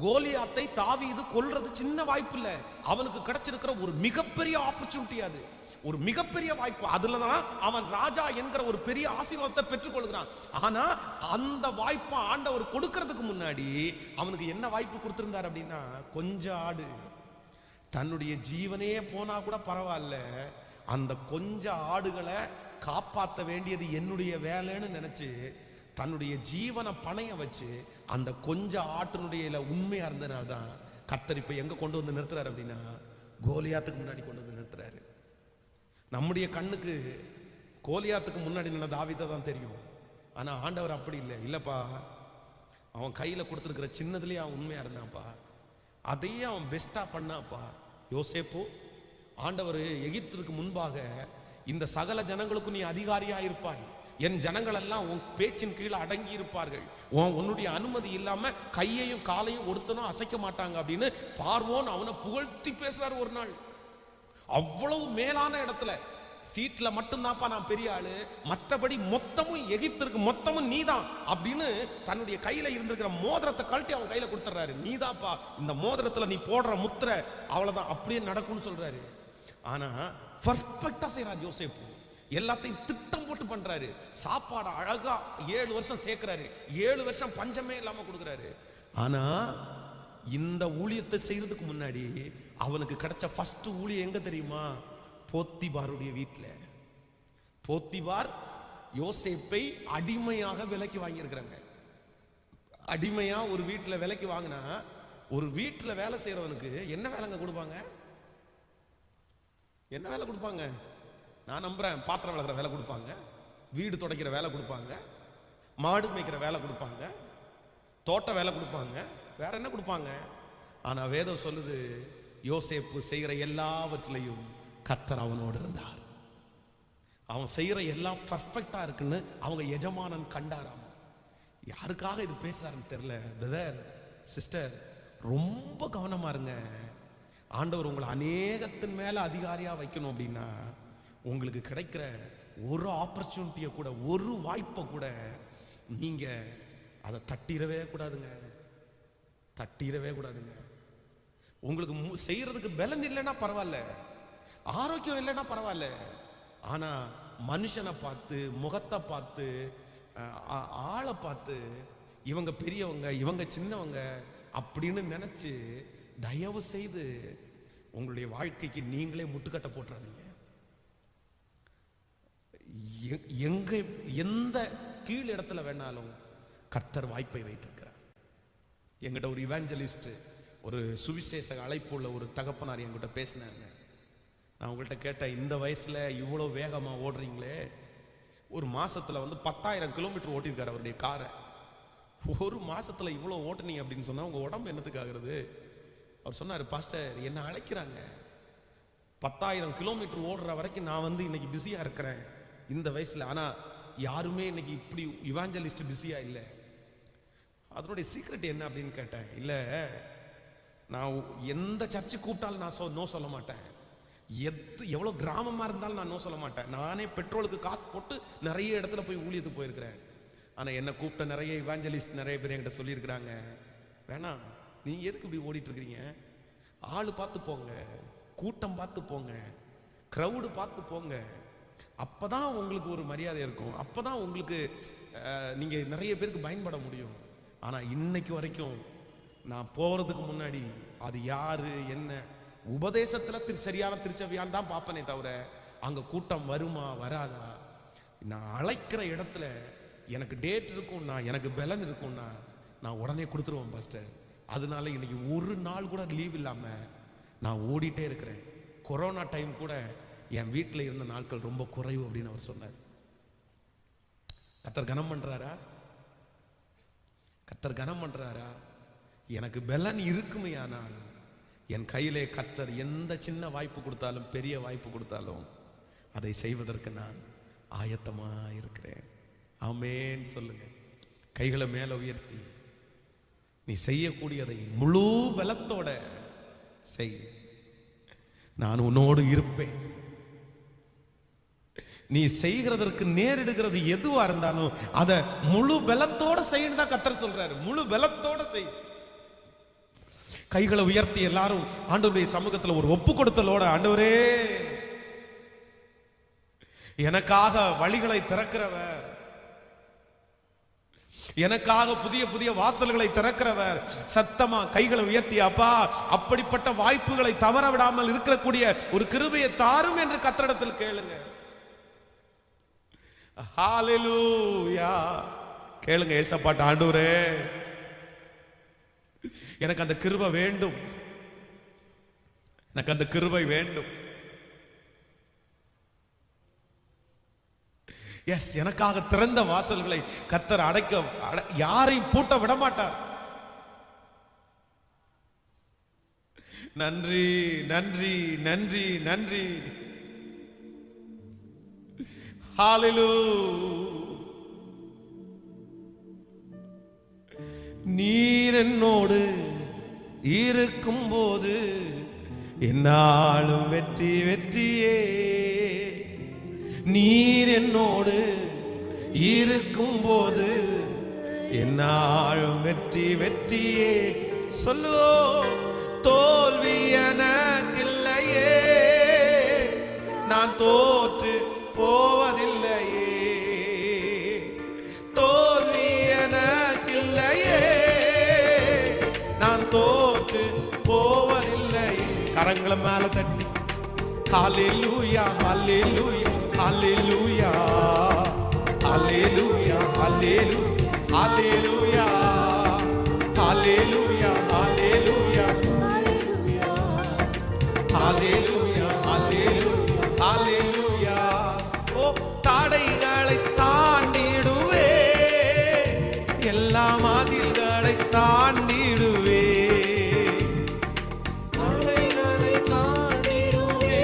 [SPEAKER 1] கோலியாத்தை தாவீது கொல்றது சின்ன வாய்ப்பு இல்ல, அவனுக்கு கிடைச்சிருக்கிற ஒரு மிகப்பெரிய ஆப்பர்ச்சுனிட்டி, அது ஒரு மிகப்பெரிய வாய்ப்பு. அதுலதான் அவன் ராஜா என்கிற ஒரு பெரிய ஆசீர்வாதத்தை பெற்றுக்கொள்கிறான். ஆனா அந்த வாய்ப்பை ஆண்டவர் கொடுக்கிறதுக்கு முன்னாடி அவனுக்கு என்ன வாய்ப்பு கொடுத்திருந்தார் அப்படின்னா, கொஞ்ச ஆடு, தன்னுடைய ஜீவனே போனா கூட பரவாயில்ல, அந்த கொஞ்ச ஆடுகளை காப்பாற்ற வேண்டியது என்னுடைய வேலைன்னு நினைச்சு தன்னுடைய ஜீவனை பணைய வச்சு அந்த கொஞ்ச ஆட்டினுடைய உண்மையா இருந்ததுனால தான் கர்த்தர் இப்ப எங்க கொண்டு வந்து நிறுத்துறாரு அப்படின்னா, கோலியாத்துக்கு முன்னாடி கொண்டு வந்து நிறுத்துறாரு. நம்முடைய கண்ணுக்கு கோலியாத்துக்கு முன்னாடி நின்ன தாவீதை தான் தெரியும். ஆனா ஆண்டவர் அப்படி இல்லை. இல்லப்பா, அவன் கையில கொடுத்துருக்கிற சின்னதுலயே அவன் உண்மையா இருந்தான்ப்பா, அதையே அவன் பெஸ்டா பண்ணாப்பா. யோசேப்பு, ஆண்டவர் எகிப்திற்கு முன்பாக இந்த சகல ஜனங்களுக்கும் நீ அதிகாரியா இருப்பாய், என் ஜனங்கள் எல்லாம் உன் பேச்சின் கீழே அடங்கி இருப்பார்கள், உன்னுடைய அனுமதி இல்லாம கையையும் காலையும் ஒருத்தனும் அசைக்க மாட்டாங்க அப்படின்னு பார்வோன் அவனை புகழ்த்தி பேசுறாரு ஒரு நாள். அவ்வளவு மேலான இடத்துல சீட்ல மட்டும்தான்ப்பா நான் பெரிய ஆளு, மற்றபடி மொத்தமும் எகிப்திற்கு மொத்தமும் நீதான் அப்படின்னு தன்னுடைய கையில இருந்திருக்கிற மோதிரத்தை கழட்டி அவன் கையில கொடுத்துறாரு. நீதான்ப்பா, இந்த மோதிரத்துல நீ போடுற முத்திரை அவ்வளவுதான், அப்படியே நடக்கும்னு சொல்றாரு. ஆனா பர்ஃபெக்டா செய்யறாரு யோசேப்பு, எல்லாத்தையும் திட்டம் போட்டு பண்றாரு. சாப்பாடு அழகா 7 வருஷம் சேர்க்கிறாரு, 7 வருஷம் பஞ்சமே இல்லாம கொடுக்குறாரு. ஆனா இந்த ஊழியத்தை செய்யறதுக்கு முன்னாடி அவனுக்கு கிடைச்ச ஃபர்ஸ்ட் ஊழியம் எங்க தெரியுமா? போத்திபாருடைய வீட்டில். போத்திபார் யோசேப்பை அடிமையாக விலைக்கு வாங்கி இருக்கிறாங்க. அடிமையா ஒரு வீட்டில் விலைக்கு வாங்கினா ஒரு வீட்டில் வேலை செய்யறவனுக்கு என்ன வேலைங்க கொடுப்பாங்க? என்ன வேலை கொடுப்பாங்க? நான் நம்புறேன், பாத்திரம் விளக்குற வேலை கொடுப்பாங்க, வீடு துடைக்கிற வேலை கொடுப்பாங்க, மாடு மேய்க்கிற வேலை கொடுப்பாங்க, தோட்ட வேலை கொடுப்பாங்க, வேற என்ன கொடுப்பாங்க? ஆனா வேதம் சொல்லுது, யோசேப்பு செய்கிற எல்லாவற்றிலையும் கர்த்தர் அவனோடு இருந்தார். அவன் செய்கிற எல்லாம் பர்ஃபெக்டா இருக்குன்னு அவங்க எஜமானன் கண்டாராம். யாருக்காக இது பேசுறாருன்னு தெரியல. பிரதர், சிஸ்டர், ரொம்ப கவனமா இருங்க. ஆண்டவர் உங்களை அநேகத்தின் மேல அதிகாரியா வைக்கணும் அப்படின்னா உங்களுக்கு கிடைக்கிற ஒரு ஆப்பர்ச்சுனிட்டியை கூட, ஒரு வாய்ப்பை கூட நீங்க அதை தட்டிடவே கூடாதுங்க. தட்டிடவே கூடாதுங்க. உங்களுக்கு செய்யறதுக்கு பலன் இல்லைன்னா பரவாயில்ல, ஆரோக்கியம் இல்லைன்னா பரவாயில்ல, ஆனா மனுஷனை பார்த்து, முகத்தை பார்த்து, ஆளை பார்த்து இவங்க பெரியவங்க இவங்க சின்னவங்க அப்படின்னு நினைச்சு தயவு செய்து உங்களுடைய வாழ்க்கைக்கு நீங்களே முட்டுக்கட்டை போட்டுறாதீங்க. எங்க எந்த கீழ் இடத்துல வேணாலும் கர்த்தர் வாய்ப்பை வைத்திருக்கிறார். என்கிட்ட ஒரு இவாஞ்சலிஸ்ட், ஒரு சுவிசேஷ அழைப்பு உள்ள ஒரு தகப்பனார் என்கிட்ட பேசினாங்க. நான் உங்கள்கிட்ட கேட்டேன், இந்த வயசுல இவ்வளோ வேகமா ஓடுறீங்களே, ஒரு மாசத்துல 10,000 கிலோமீட்டர் ஓட்டிருக்காரு அவருடைய காரை. ஒரு மாசத்துல இவ்வளோ ஓட்டுனீங்க அப்படின்னு சொன்னா உங்க உடம்பு என்னத்துக்கு ஆகுறது? அவர் சொன்னாரு, பாஸ்டர் என்ன அழைக்கிறாங்க, 10,000 கிலோமீட்டர் ஓடுற வரைக்கும் நான் இன்னைக்கு பிஸியா இருக்கிறேன் இந்த வயசுல. ஆனா யாருமே இன்னைக்கு இப்படி இவாஞ்சலிஸ்ட் பிஸியா இல்லை. அதனுடைய சீக்ரெட் என்ன அப்படின்னு கேட்டேன். இல்ல, நான் எந்த சர்ச்சு கூப்பிட்டாலும் நான் நோ சொல்ல மாட்டேன். எவ்வளவு கிராமமா இருந்தாலும் நான் நோ சொல்ல மாட்டேன். நானே பெட்ரோலுக்கு காசு போட்டு நிறைய இடத்துல போய் ஊழியத்துக்கு போயிருக்கிறேன். ஆனா என்ன கூப்பிட்ட நிறைய இவாஞ்சலிஸ்ட் நிறைய பேர் என்கிட்ட சொல்லியிருக்கிறாங்க, வேணாம், நீங்க எதுக்கு இப்படி ஓடிட்டு இருக்கிறீங்க, ஆளு பார்த்து போங்க, கூட்டம் பார்த்து போங்க, கிரவுடு பார்த்து போங்க, அப்பதான் உங்களுக்கு ஒரு மரியாதை இருக்கும், அப்பதான் உங்களுக்கு நீங்க நிறைய பேருக்கு பயன்பட முடியும். ஆனா இன்னைக்கு வரைக்கும் நான் போறதுக்கு முன்னாடி அது யாரு என்ன உபதேசத்துல சரியான திருச்சபையான் தான் பார்ப்பனே தவிர அங்க கூட்டம் வருமா வராதா. நான் அழைக்கிற இடத்துல எனக்கு டேட் இருக்கும்னா, எனக்கு பலன் இருக்கும்னா நான் உடனே கொடுத்துருவேன் பாஸ்டர். அதனால இன்னைக்கு ஒரு நாள் கூட லீவ் இல்லாம நான் ஓடிட்டே இருக்கிறேன். கொரோனா டைம் கூட என் வீட்டில் இருந்த நாட்கள் ரொம்ப குறைவு அப்படின்னு அவர் சொன்னார். கர்த்தர் கனம் பண்றாரா? கர்த்தர் கனம் பண்றாரா? எனக்கு பலன் இருக்குமே, ஆனால் என் கையிலே கர்த்தர் எந்த சின்ன வாய்ப்பு கொடுத்தாலும் பெரிய வாய்ப்பு கொடுத்தாலும் அதை செய்வதற்கு நான் ஆயத்தமா இருக்கிறேன். ஆமென் சொல்லுங்க. கைகளை மேல உயர்த்தி நீ செய்யக்கூடியதை முழு பலத்தோட செய். நான் உன்னோடு இருப்பேன். நீ செய்கிறதற்கு நேரிடுகிறது எதுவா இருந்தாலும் அதை முழு பலத்தோட செய்யணும் தான் கர்த்தர் சொல்றாரு. முழு பலத்தோட செய். கைகளை உயர்த்தி எல்லாரும் ஆண்டவருடைய சமூகத்தில் ஒரு ஒப்பு கொடுத்தலோட, ஆண்டவரே எனக்காக வழிகளை திறக்கிறவர், எனக்காக புதிய புதிய வாசல்களை திறக்கிறவர், சத்தமா கைகளை உயர்த்தி அப்பா அப்படிப்பட்ட வாய்ப்புகளை தவற விடாமல் இருக்கக்கூடிய ஒரு கிருபையை தாரும் என்று கர்த்தரிடத்தில் கேளுங்க. ஹalleluya கேளுங்க. ஏசப்பாட்ட, ஆண்டவரே எனக்கு அந்த கிருபை வேண்டும், எனக்கு அந்த கிருபை வேண்டும். எஸ், எனக்காக திறந்த வாசல்களை கர்த்தர் யாரையும் பூட்ட விட மாட்டார். நன்றி நன்றி நன்றி நன்றி. ஹalleluya. நீர் என்னோடு இருக்கும் போது என்னாலும் வெற்றி வெற்றியே. நீர் என்னோடு இருக்கும் போது என்னாலும் வெற்றி வெற்றியே. சொல்லோ, தோல்வி எனக்கில்லையே, நான் தோற்று போவதில்லையே. தோல்வி எனக்கில்லையே, நான் தோற்று போவதில்லை. கரங்களை மேல தட்டி ஹalleluya ஹalleluya ஹalleluya ஹalleluya ஹalleluya ஹalleluya ஹல்லேலூயா ஹல்லேலூயா ஹல்லேலூயா. ஓ தடைகளை தாண்டிடுவே, எல்லா மதில்களை தாண்டிடுவே, தடைகளை தாண்டிடுவே,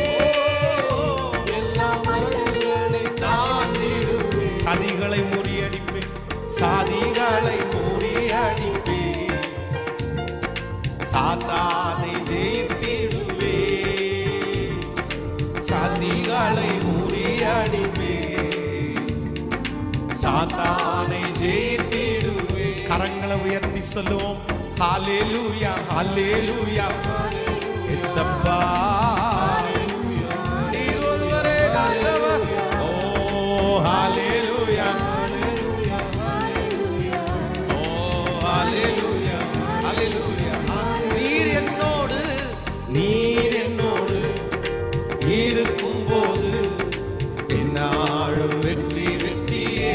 [SPEAKER 1] எல்லா மதில்களை தாண்டிடுவே, சதிகளை முறியடிப்பே, சாதிகளை முறியடிப்பே, சாத்தானை ஜெயித்திடுவே, சதிகளை முறியடிப்பே, சாத்தானை ஜெயித்திடுவே. கரங்களை உயர்த்தி சொல்லுவோம் ஹல்லேலூயா ஹல்லேலூயா. இயேசப்பா நீர் ஒருவரே நல்லவர். ஓ ஹல்லேலூயா ஓ ஹல்லேலூயா ஹல்லேலூயா. நீர் என்னோடு இருக்கும் போது என்னாலும் வெற்றி வெற்றியே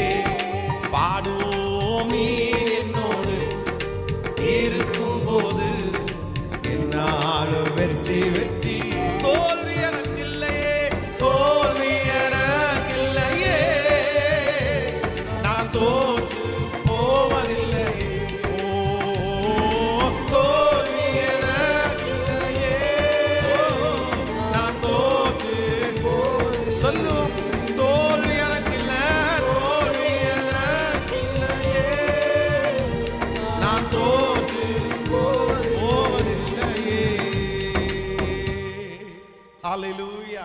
[SPEAKER 1] பாடுவோம். நீர் என்னோடு இருக்கும் போது என்னாலும் வெற்றி வெற்றி. தோல்வி எனக்கு இல்லையே, தோல்வி எனக்கில்லையே, நான் தோற்று போவதில்லையே. ஓ தோல்வி எனக்கில்லையே, நான் தோற்று சொல்லுவோம். தோல்வி எனக்கில்ல, தோல்வி எனக்கில்லையே, நான் தோற்று போவதில்லையே. ஹல்லேலூயா.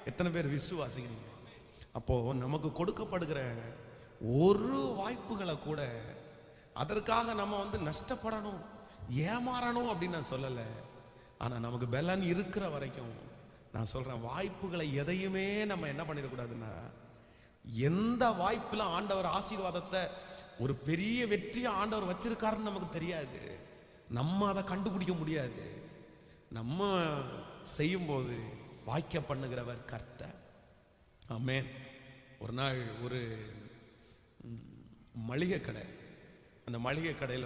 [SPEAKER 1] எத்தனை பேர் விசுவாசிக்கிறீங்க? அப்போ நமக்கு கொடுக்கப்படுகிற ஒரு வாய்ப்புகளை கூட அதற்காக நம்ம நஷ்டப்படணும், ஏமாறணும் அப்படின்னு நான் சொல்லலை. ஆனா நமக்கு பலன் இருக்கிற வரைக்கும் நான் சொல்றேன், வாய்ப்புகளை எதையுமே நம்ம என்ன பண்ணிடக்கூடாதுன்னா, எந்த வாய்ப்புல ஆண்டவர் ஆசீர்வாதத்தை ஒரு பெரிய வெற்றியை ஆண்டவர் வச்சிருக்காருன்னு நமக்கு தெரியாது, நம்ம அதை கண்டுபிடிக்க முடியாது. நம்ம செய்யும்போது வாய்க்க பண்ணுகிறவர் கர்த்தர். ஆமென். ஒரு நாள் ஒரு மளிகை கடை, அந்த மளிகை கடையில்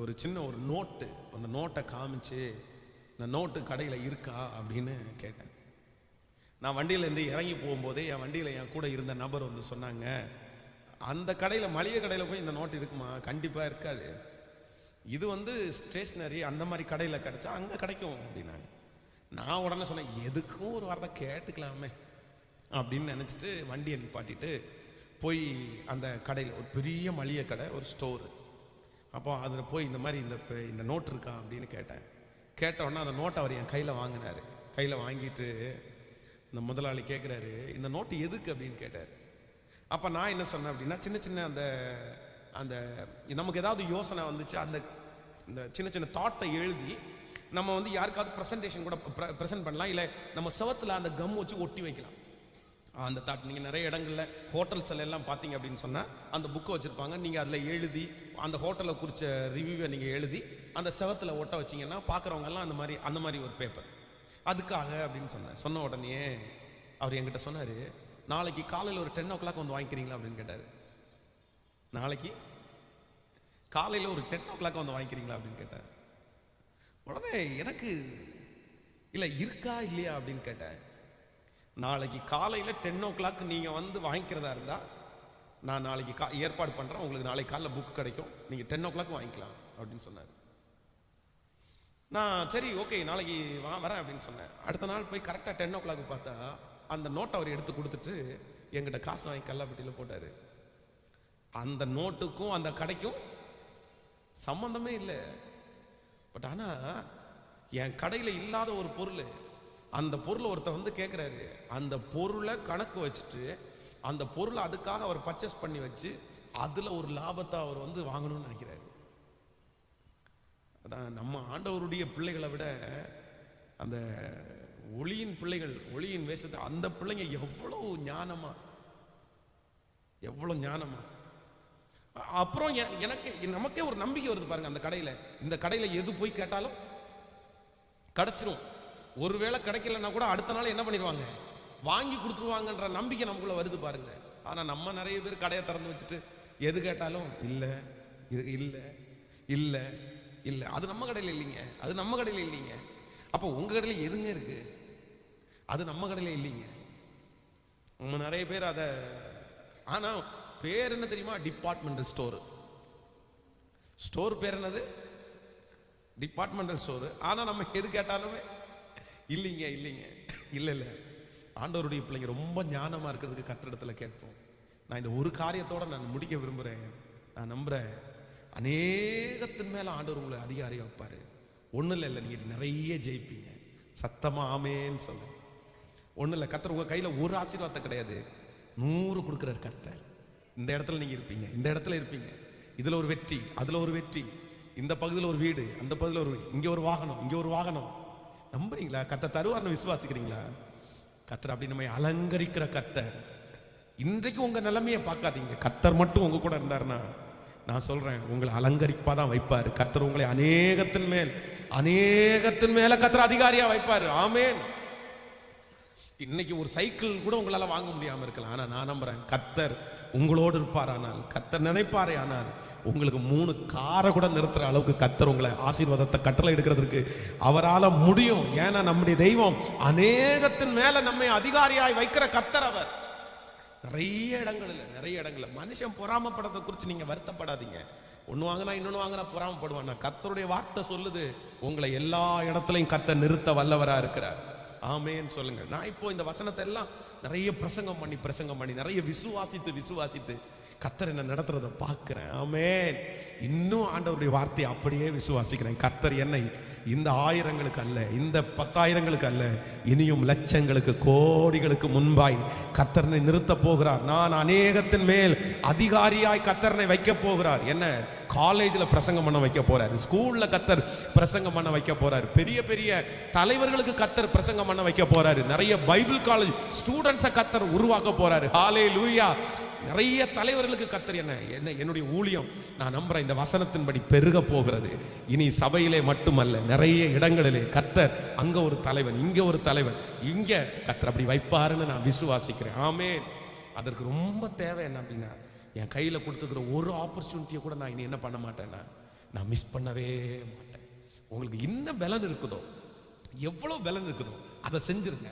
[SPEAKER 1] ஒரு சின்ன ஒரு நோட்டு, அந்த நோட்டை காமிச்சு இந்த நோட்டு கடையில் இருக்கா அப்படின்னு கேட்டேன். நான் வண்டியிலேருந்து இறங்கி போகும்போதே என் வண்டியில் என் கூட இருந்த நபர் சொன்னாங்க, அந்த கடையில் மளிகை கடையில் போய் இந்த நோட்டு இருக்குமா? கண்டிப்பாக இருக்காது, இது ஸ்டேஷ்னரி அந்த மாதிரி கடையில் கிடைச்சா அங்கே கிடைக்கும் அப்படின்னாங்க. நான் உடனே சொன்னேன், எதுக்கும் ஒரு வார்த்தை கேட்டுக்கலாமே அப்படின்னு நினச்சிட்டு வண்டியை நிப்பாட்டிட்டு போய் அந்த கடையில், ஒரு பெரிய மளிகை கடை, ஒரு ஸ்டோரு. அப்போ அதில் போய் இந்த மாதிரி இந்த நோட்டு இருக்கா அப்படின்னு கேட்டவுடனே அந்த நோட்டை அவர் என் கையில் வாங்கினார். கையில் வாங்கிட்டு இந்த முதலாளி கேட்குறாரு, இந்த நோட்டு எதுக்கு அப்படின்னு கேட்டார். அப்போ நான் என்ன சொன்னேன் அப்படின்னா, சின்ன சின்ன அந்த நமக்கு ஏதாவது யோசனை வந்துச்சு, இந்த சின்ன சின்ன தாட்டை எழுதி நம்ம யாருக்காவது ப்ரெசன்டேஷன் கூட ப்ரெசென்ட் பண்ணலாம், இல்லை நம்ம செவத்தில் அந்த கம் வச்சு ஒட்டி வைக்கலாம். அந்த தாட் நீங்கள் நிறைய இடங்களில் ஹோட்டல்ஸ் எல்லாம் பார்த்தீங்க அப்படின்னு சொன்னால் அந்த புக்கை வச்சுருப்பாங்க. நீங்கள் அதில் எழுதி அந்த ஹோட்டலில் குறித்த ரிவ்யூவை நீங்கள் எழுதி அந்த செவத்தில் ஒட்ட வச்சிங்கன்னா பார்க்குறவங்கெல்லாம் அந்த மாதிரி ஒரு பேப்பர் அதுக்காக அப்படின்னு சொன்ன உடனே அவர் என்கிட்ட சொன்னார், நாளைக்கு காலையில் ஒரு 10 o'clock வாங்கிக்கிறீங்களா அப்படின்னு கேட்டார். நாளைக்கு காலையில் ஒரு 10 o'clock வாங்கிக்கிறீங்களா அப்படின்னு கேட்டார். உடனே எனக்கு இல்லை இருக்கா இல்லையா அப்படின்னு கேட்டேன். நாளைக்கு காலையில் 10 o'clock நீங்கள் வாங்கிக்கிறதா இருந்தால் நான் நாளைக்கு ஏற்பாடு பண்ணுறேன், உங்களுக்கு நாளைக்கு காலையில் புக் கிடைக்கும், நீங்கள் 10 o'clock வாங்கிக்கலாம் அப்படின்னு சொன்னார். நான் சரி ஓகே நாளைக்கு வரேன் அப்படின்னு சொன்னேன். அடுத்த நாள் போய் கரெக்டாக 10 o'clock பார்த்தா அந்த நோட்டை அவர் எடுத்து கொடுத்துட்டு என்கிட்ட காசு வாங்கி கல்லாப்பட்டியில் போட்டார். அந்த நோட்டுக்கும் அந்த கடைக்கும் சம்பந்தமே இல்லை. பட் ஆனால் என் கடையில் இல்லாத ஒரு பொருள், அந்த பொருளை ஒருத்தர் கேட்குறாரு, அந்த பொருளை கணக்கு வச்சுட்டு அந்த பொருளை அதுக்காக அவர் பர்ச்சேஸ் பண்ணி வச்சு அதில் ஒரு லாபத்தை அவர் வாங்கணும்னு நினைக்கிறாரு. அதான் நம்ம ஆண்டவருடைய பிள்ளைகளை விட அந்த ஒளியின் பிள்ளைகள், ஒளியின் வேஷத்தை அந்த பிள்ளைங்க எவ்வளவு ஞானமா அப்புறம் நமக்கே ஒரு நம்பிக்கை வருது பாருங்க. அந்த கடையில், இந்த கடையில் எது போய் கேட்டாலும் கிடைச்சிரும். ஒருவேளை கிடைக்கலன்னா கூட அடுத்த நாள் என்ன பண்ணிடுவாங்க, வாங்கி கொடுத்துருவாங்கன்ற நம்பிக்கை நமக்குள்ள வருது பாருங்க. ஆனா நம்ம நிறைய பேர் கடையை திறந்து வச்சுட்டு எது கேட்டாலும் இல்லை இல்லை இல்லை இல்லை, அது நம்ம கடையில் இல்லைங்க, அது நம்ம கடையில் இல்லைங்க. அப்போ உங்க கடையில் எதுங்க இருக்கு? அது நம்ம கடையில் இல்லைங்க. நம்ம நிறைய பேர் அதை, ஆனா பேர் என்ன தெரியுமா? Departmental store. ஸ்டோர் பேர் என்னது? Departmental store. ஆனா நம்ம எது கேட்டாலுமே இல்லைங்க இல்லைங்க இல்லை இல்லை. ஆண்டவருடைய பிள்ளைங்க ரொம்ப ஞானமா இருக்கிறதுக்கு கத்திரிடத்துல கேட்போம். நான் இந்த ஒரு காரியத்தோட நான் முடிக்க விரும்புறேன். நான் நம்புறேன், அநேகத்தின் மேல ஆண்டவர் உங்களை அதிகாரியா வைப்பாரு. ஒண்ணு இல்லை, நீங்க நிறைய ஜெயிப்பீங்க. சத்தமா ஆமேன்னு சொல்ல. ஒண்ணு இல்லை, கர்த்தர் உங்க கையில ஒரு ஆசீர்வாதத்தை கிடையாது, 100 கொடுக்குறாரு கர்த்தர். இந்த இடத்துல நீங்க இருப்பீங்க, இந்த இடத்துல இருப்பீங்க. இதுல ஒரு வெற்றி, அதுல ஒரு வெற்றி, இந்த பகுதியில் ஒரு வீடு, அந்த பகுதியில் ஒரு, இங்க ஒரு வாகனம், இங்க ஒரு வாகனம். நம்புறீங்களா? கர்த்தர் தருவார்னு விசுவாசிக்கிறீங்களா? கர்த்தர் அப்படி நம்மை அலங்கரிக்கிற கர்த்தர். இன்றைக்கு உங்க நிலைமையை பார்க்காதீங்க. கர்த்தர் மட்டும் உங்க கூட இருந்தாருன்னா நான் சொல்றேன், உங்களை அலங்கரிப்பாதான் வைப்பாரு. கர்த்தர் உங்களை அநேகத்தின் மேல கர்த்தர் அதிகாரியா வைப்பாரு. ஆமென். இன்னைக்கு ஒரு சைக்கிள் கூட உங்களால வாங்க முடியாம இருக்கலாம். ஆனா நான் நம்புறேன், கர்த்தர் உங்களோடு இருப்பார். ஆனால் கர்த்தர் நினைப்பாரே, ஆனால் உங்களுக்கு 3 காரை கூட நிறுத்துற அளவுக்கு கர்த்தர் உங்களை ஆசீர்வாதத்தை கட்டளை எடுக்கிறதுக்கு அவரால் முடியும். ஏன்னா நம்முடைய தெய்வம் அநேகத்தின் மேல நம்மை அதிகாரியாய் வைக்கிற கர்த்தர் அவர். நிறைய இடங்கள்ல மனுஷன் பொறாமப்படத்தை குறித்து நீங்க வருத்தப்படாதீங்க. ஒன்று வாங்கினா இன்னொன்று வாங்கினா பொறாமப்படுவான். கர்த்தருடைய வார்த்தை சொல்லுது, உங்களை எல்லா இடத்துலையும் கர்த்தர் நிறுத்த வல்லவரா இருக்கிறார். ஆமேன்னு சொல்லுங்க. நான் இப்போ இந்த வசனத்தை எல்லாம் நிறைய பிரசங்கம் பண்ணி நிறைய விசுவாசித்து கர்த்தர் என்ன நடத்துறதை பார்க்கிறேன். ஆமென். இன்னும் ஆண்டவருடைய வார்த்தையை அப்படியே விசுவாசிக்கிறேன். கர்த்தர் என்னை இந்த 1000ங்களுக்கு அல்ல, இந்த 10,000ங்களுக்கு அல்ல, இனியும் லட்சங்களுக்கு, கோடிகளுக்கு முன்பாய் கர்த்தரனை நிறுத்த போகிறார். நான் அநேகத்தின் மேல் அதிகாரியாய் கர்த்தரனை வைக்க போகிறார். என்ன? காலேஜில் பிரசங்கம் பண்ண வைக்க போறாரு, ஸ்கூல்ல கர்த்தர் பிரசங்கம் பண்ண வைக்க போறாரு, பெரிய பெரிய தலைவர்களுக்கு கர்த்தர் பிரசங்கம் பண்ண வைக்க போறாரு, நிறைய பைபிள் காலேஜ் ஸ்டூடெண்ட்ஸை கர்த்தர் உருவாக்க போறாரு. ஹல்லேலூயா. நிறைய தலைவர்களுக்கு கர்த்தர் என்னுடைய ஊழியம் நான் நம்புறேன் இந்த வசனத்தின்படி பெருக போகிறது. இனி சபையிலே மட்டுமல்ல, நிறைய இடங்களிலே கர்த்தர் அங்க ஒரு தலைவன், இங்க ஒரு தலைவன், இங்க கர்த்தர் அப்படி வைப்பாருன்னு நான் விசுவாசிக்கிறேன். ஆமென். அதற்கு ரொம்ப தேவை என்ன அப்படின்னா, என் கையில் கொடுத்துக்கிற ஒரு ஆப்பர்ச்சுனிட்டியை கூட நான் இனி என்ன பண்ண மாட்டேன்னா, நான் மிஸ் பண்ணவே மாட்டேன். உங்களுக்கு என்ன பலன் இருக்குதோ, எவ்வளோ பலன் இருக்குதோ அதை செஞ்சிருங்க.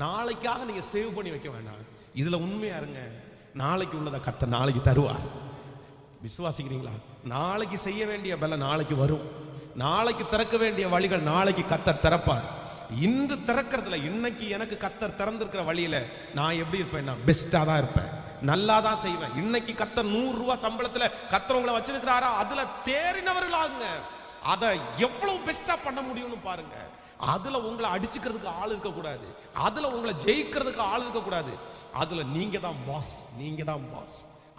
[SPEAKER 1] நாளைக்காக நீங்க சேவ் பண்ணி வைக்க வேண்டாம். இதுல உண்மையா இருங்க. நாளைக்கு உள்ளதை கர்த்தர் நாளைக்கு தருவார். விசுவாசிக்கிறீங்களா? நாளைக்கு செய்ய வேண்டிய பலன் நாளைக்கு வரும். நாளைக்கு திறக்க வேண்டிய வழிகள் நாளைக்கு கர்த்தர் திறப்பார். இன்று திறக்கிறதுல, இன்னைக்கு எனக்கு கர்த்தர் திறந்திருக்கிற வழியில நான் எப்படி இருப்பேன்னா, பெஸ்டா தான் இருப்பேன், நல்லா தான் செய்வேன். இன்னைக்கு கர்த்தர் 100 ரூபாய் சம்பளத்துல கர்த்தர் உங்களை வச்சிருக்கிறாரா, அதுல தேறினவர்களாங்க. அதை எவ்வளவு பெஸ்டா பண்ண முடியும்னு பாருங்க. அதுல உங்களை அடிச்சுக்கிறதுக்கு ஆள் இருக்கக்கூடாது, அதுல உங்களை ஜெயிக்கிறதுக்கு ஆள் இருக்கக்கூடாது. அதுல நீங்க தான் பாஸ்,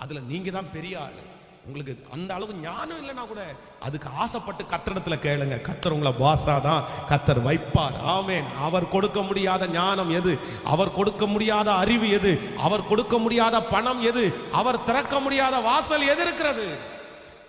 [SPEAKER 1] அதுல நீங்க தான் பெரிய ஆளு. உங்களுக்கு அந்த அளவு ஞானம் இல்லைன்னா கூட அதுக்கு ஆசைப்பட்டு கர்த்தரிடத்துல கேளுங்க. கர்த்தர் உங்களை பாஸா தான் கர்த்தர் வைப்பார். ஆமென். அவர் கொடுக்க முடியாத ஞானம் எது, அவர் கொடுக்க முடியாத அறிவு எது, அவர் கொடுக்க முடியாத பணம் எது, அவர் திறக்க முடியாத வாசல் எது இருக்கிறது?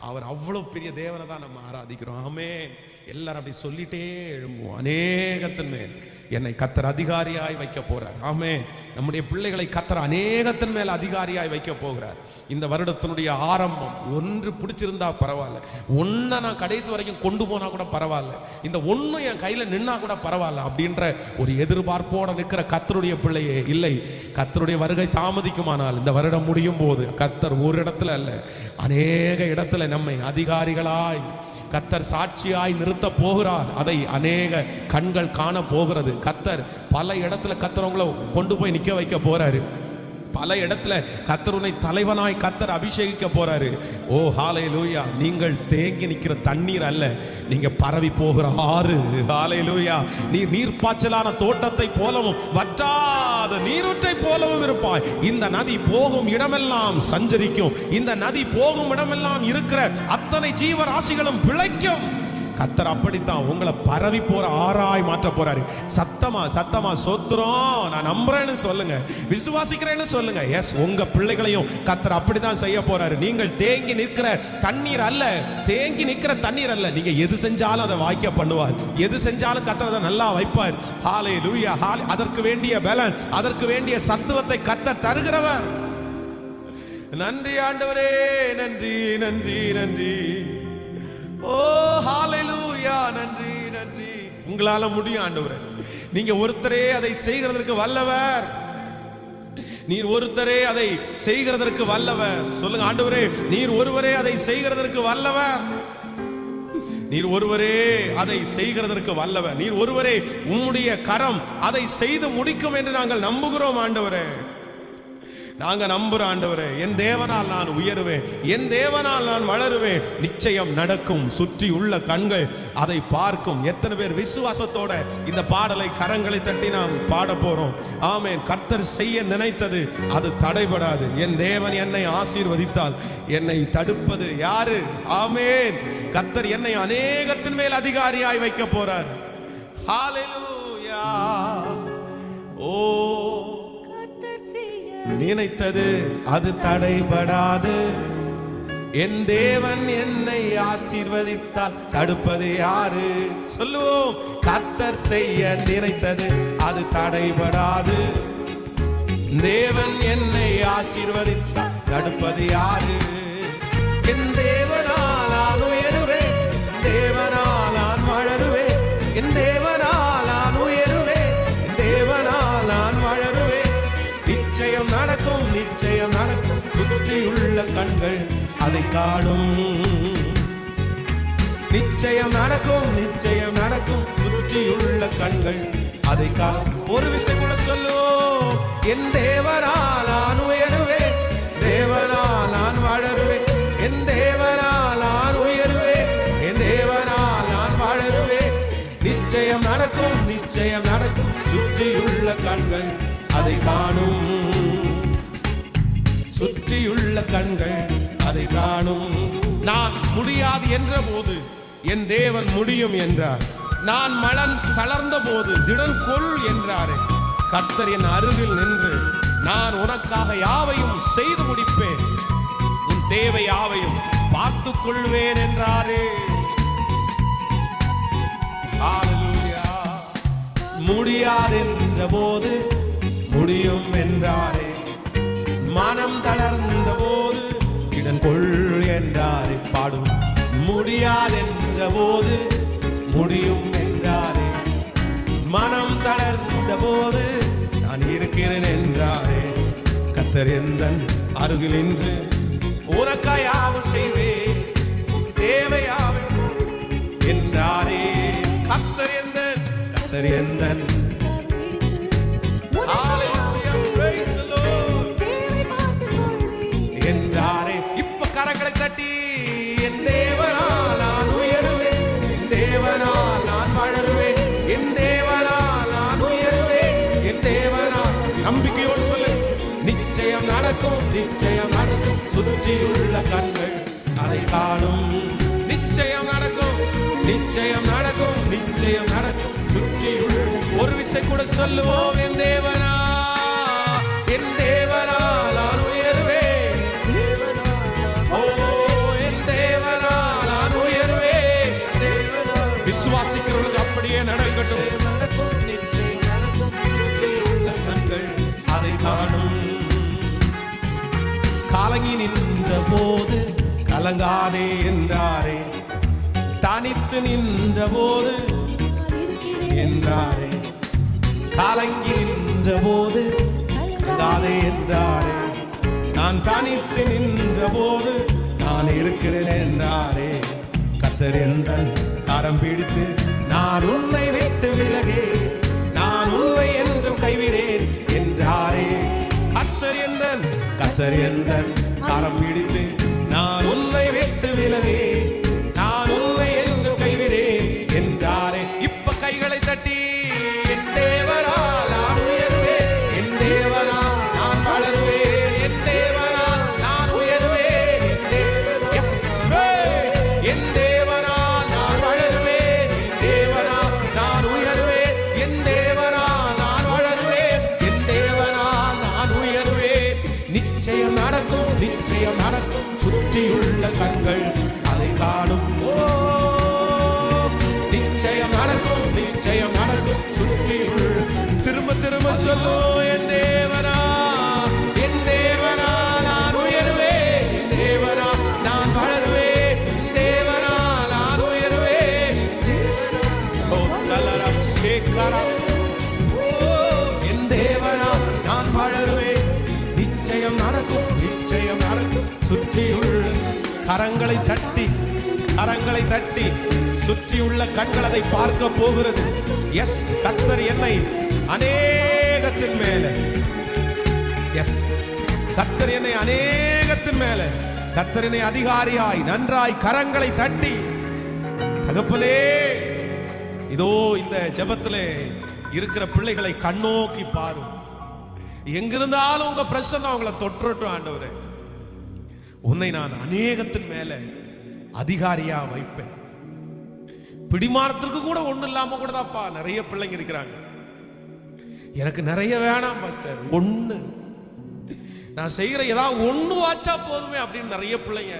[SPEAKER 1] அவர் அவ்வளவு பெரிய தேவனை தான் நம்ம ஆராதிக்கிறோம். ஆமென். எல்லாரும் அப்படி சொல்லிட்டே எழும்புவோம். அநேகத்தின் மேல் என்னை கர்த்தர் அதிகாரியாய் வைக்க போறார். ஆமென். நம்முடைய பிள்ளைகளை கர்த்தர் அநேகத்தின் மேல் அதிகாரியாய் வைக்க போகிறார். இந்த வருடத்தினுடைய ஆரம்பம் ஒன்று பிடிச்சிருந்தா பரவாயில்ல, ஒன்றை நான் கடைசி வரைக்கும் கொண்டு போனா கூட பரவாயில்ல, இந்த ஒன்று என் கையில் நின்னா கூட பரவாயில்ல அப்படின்ற ஒரு எதிர்பார்ப்போடு நிற்கிற கர்த்தருடைய பிள்ளையே இல்லை. கர்த்தருடைய வருகை தாமதிக்குமானால் இந்த வருடம் முடியும் போது கர்த்தர் ஒரு இடத்துல அல்ல, அநேக இடத்துல நம்மை அதிகாரிகளாய் கர்த்தர் சாட்சியாய் நிறுத்த போகிறார். அதை அநேக கண்கள் காண போகிறது. கர்த்தர் பல இடத்துல கர்த்தர் உங்களை கொண்டு போய் நிற்க வைக்க போறாரு. பல இடத்துல கர்த்தர் உன்னை தலைவனாய் கர்த்தர் அபிஷேகிக்க போறாரு. ஓ ஹல்லேலூயா. நீங்கள் தேங்கி நிற்கிற தண்ணீர் அல்ல, நீங்க பரவி போகிற ஆறு. ஹல்லேலூயா. நீ நீர்ப்பாய்ச்சலான தோட்டத்தை போலவும் வற்றாத நீரூற்றை போலவும் இருப்பாய். இந்த நதி போகும் இடமெல்லாம் சஞ்சரிக்கும், இந்த நதி போகும் இடமெல்லாம் இருக்கிற அத்தனை ஜீவராசிகளும் பிழைக்கும். கர்த்தர் அப்படித்தான் உங்களை பரவி போற ஆறாய் மாற்ற போறாரு. சத்தமா சோத்திரம், நான் நம்புறேன்னு சொல்லுங்க, விசுவாசிக்கிறேன்னு சொல்லுங்க. எஸ், உங்க பிள்ளைகளையும் கர்த்தர் அப்படித்தான் செய்ய போறாரு. நீங்கள் தேங்கி நிற்கிற தண்ணீர் அல்ல, நீங்க எது செஞ்சாலும் அதை வாய்க்க பண்ணுவார். எது செஞ்சாலும் கர்த்தர் அதை நல்லா வைப்பார். ஹல்லேலூயா. அதற்கு வேண்டிய பலன், அதற்கு வேண்டிய சத்துவத்தை கர்த்தர் தருகிறவர். நன்றி ஆண்டவரே, நன்றி. ஓ ஹல்லேலூயா. நன்றி. உங்களால முடியும் ஆண்டவரே. நீங்க ஒருத்தரே அதை செய்கிறதற்கு வல்லவர். நீர் ஒருத்தரே அதை செய்கிறதற்கு வல்லவர். சொல்லுங்க ஆண்டவரே, நீர் ஒருவரே அதை செய்கிறதற்கு வல்லவர். நீர் ஒருவரே அதை செய்கிறதற்கு வல்லவர். நீர் ஒருவரே உம்முடைய கரம் அதை செய்து முடிக்கும் என்று நாங்கள் நம்புகிறோம் ஆண்டவரே. நாங்க நம்புறோம் ஆண்டவரே. என் தேவனால் நான் உயருவேன், என் தேவனால் நான் வளருவேன். நிச்சயம் நடக்கும். சுற்றி உள்ள கண்கள் அதை பார்க்கும். எத்தனை பேர் விசுவாசத்தோட இந்த பாடலை கரங்களை தட்டி நாம் பாட போறோம்? ஆமென். கர்த்தர் செய்ய நினைத்தது அது தடைபடாது. என் தேவன் என்னை ஆசீர்வதித்தால் என்னை தடுப்பது யாரு? ஆமென். கர்த்தர் என்னை அநேகத்தின் மேல் அதிகாரியாய் வைக்க போறார். ஹalleluya. ஓ, நினைத்தது அது தடைபடாது. என் தேவன் என்னை ஆசீர்வதித்தால் தடுப்பது யாரு? சொல்லுவோம். கர்த்தர் செய்ய நினைத்தது அது தடைபடாது. தேவன் என்னை ஆசீர்வதித்தால் தடுப்பது யாரு? என் தேவனால் நான் உயருவேன், தேவனால் நான் வளருவேன். என் தேவனால் நான் உயருவேன், தேவனால் நான் வளருவேன். நிச்சயம் நடக்கும், நிச்சயம் நடக்கும். சுற்றியுள்ள கண்கள் அதை காணும். நிச்சயம் நடக்கும், நிச்சயம் நடக்கும். சுற்றியுள்ள கண்கள் அதை காணும். ஒரு விஷயம் கூட சொல்லுவோம். என் தேவனால் நான் உயருவேன், தேவனால் நான் வளருவேன். என் தேவனால் நான் உயருவேன், என் தேவனால் நான் வளருவேன். நிச்சயம் நடக்கும், நிச்சயம் நடக்கும். சுற்றியுள்ள கண்கள் அதை காணும். சுற்றியுள்ள கண்கள் அதை காணும். நான் முடியாது என்ற போது என் தேவன் முடியும் என்றார். நான் மனம் தளர்ந்த போது திடன் கொள் என்றாரே. கர்த்தர் என் அருகில் நின்று நான் உனக்காக யாவையும் செய்து முடிப்பேன், உன் தேவை யாவையும் பார்த்துக் கொள்வேன் என்றாரே. ஹalleluya. முடியாதென்ற போது முடியும் என்றாரே. மனம் தளர்ந்த போது இடன் கொள் என்றாரே. பாடும். முடியாதென்ற போது முடியும் என்றாரே. மனம் தளர்ந்த போது நான் இருக்கிறேன் என்றாரே. கர்த்தர் எந்தன் அருகில் நின்று உனக்காய் யாவும் செய்வேன், தேவையாவை என்றாரே. கர்த்தர் எந்தன், கர்த்தர் எந்தன். என்றாரே. இப்ப கரங்களை தட்டி என் தேவனால் நான் உயருவேன், என் தேவனால் நான் வளருவேன். என் தேவனால் நான் உயருவேன், என் தேவனால். நம்பிக்கையோடு சொல்லு. நிச்சயம் நடக்கும், நிச்சயம் நடக்கும். சுற்றியுள்ள கண்கள் அதை காணும். நிச்சயம் நடக்கும், நிச்சயம் நடக்கும், நிச்சயம் நடக்கும். சுற்றியுள்ள ஒரு விஷயம் கூட சொல்லுவோம். என் தேவனா, என் தேவனால் நான் உயருவேன். ஓ, என் தேவனால் நான் உயருவேன். விசுவாசிக்கிறவர்களுக்கு அப்படியே நடக்கட்டும். நிச்சயம் நடக்கும். சுற்றியுள்ள கண்கள் அதை காணும். கலங்கி நின்ற போது கலங்காதே என்றாரே. தனித்து நின்ற போது என்றாரே. கலங்கி நின்ற போது கலங்காதே என்றாரே. நான் தனித்து நின்ற போது நான் இருக்கிறேன் என்றாரே. கர்த்தர் எந்தன் கரம் பிடித்து நான் உன்னை விட்டு விலகே, நான் உன்னை என்றும் கைவிடேன் என்றாரே. கர்த்தர் எந்தன், கர்த்தர் எந்தன் கரம் பிடித்து நான் உன்னை விட்டு விலகே, நான் உன்னை என்றும் கைவிடேன் என்றாரே. இப்ப கைகளை தட்டி என் தேவனால் நான் உயருவேன், என் தேவனால் நான் வளருவேன், என் தேவனால் நான் உயருவேன். என் தேவனால் நான் வளருவேன், என் தேவனால் நான் உயருவேன். என் தேவனால் நான் வளருவேன், என் தேவனால் நான் உயருவேன். நிச்சயம் நடக்கும், நிச்சயம் நடக்கும். சுற்றியுள்ள கண்கள் அதை காணும். நிச்சயம் நடக்கும், நிச்சயம் நடக்கும். சுற்றியுள்ள திரும்ப திரும்ப சொல்லும். என் தேவனா, என் தேவனா நான் உயருவேன், என் தேவனா நான் வளருவேன், என் தேவனா நான் உயருவேன். ஓ தலர தட்டி சுற்றியுள்ள கண்கள் அதை பார்க்க போகிறது. எஸ், கர்த்தர் என்னை அநேகத்தின் மேல, எஸ், கர்த்தர் என்னை அநேகத்தின் மேல, கர்த்தர் என்னை அதிகாரியாய் நன்றாய் கரங்களை தட்டி, தகப்பனே இதோ இந்த ஜெபத்திலே இருக்கிற பிள்ளைகளை கண்ணோக்கி பாரும். எங்கிருந்தாலும் உங்க பிரசன்னம் அவங்களை தொற்றட்டும் ஆண்டவரே. உன்னை நான் அநேகத்தின் மேல அதிகாரியா வைப்பேன். பிடிமானத்திற்கு கூட ஒண்ணு இல்லாம கூட தான்ப்பா நிறைய பிள்ளைங்க இருக்கிறாங்க. எனக்கு நிறைய வேணாம் பாஸ்டர், ஒண்ணு நான் செய்கிற ஏதாவது ஒண்ணு வாச்சா போதுமே அப்படின்னு நிறைய பிள்ளைங்க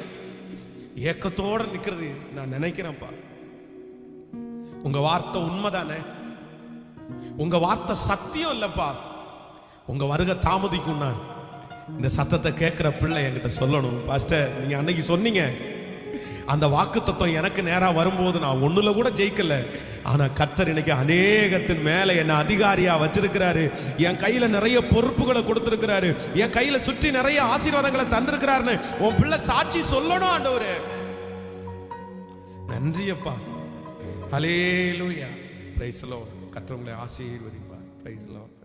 [SPEAKER 1] ஏக்கத்தோட நிக்கிறது நான் நினைக்கிறேன்ப்பா. உங்க வார்த்தை உண்மைதானே? உங்க வார்த்தை சத்தியம் இல்லப்பா. உங்க வருகை தாமதிக்கும்னா இந்த சத்தத்தை கேட்கிற பிள்ளை என்கிட்ட சொல்லணும், பாஸ்டர் நீங்க அன்னைக்கு சொன்னீங்க அந்த வாக்கு தத்துவம் எனக்கு நேரா வரும்போது நான் ஒண்ணுல கூட ஜெயிக்கல, ஆனா கர்த்தர் இன்னைக்கு அநேகத்தின் மேல என்ன அதிகாரியா வச்சிருக்கிறாரு, என் கையில நிறைய பொறுப்புகளை கொடுத்திருக்கிறாரு, என் கையில சுற்றி நிறைய ஆசீர்வாதங்களை தந்திருக்கிறாருன்னு உன் பிள்ளை சாட்சி சொல்லணும் ஆண்டவரே. நன்றியப்பா. ஹல்லேலூயா. Praise the lord. கர்த்தர் உங்களை ஆசீர்வதிப்பார். Praise the Lord.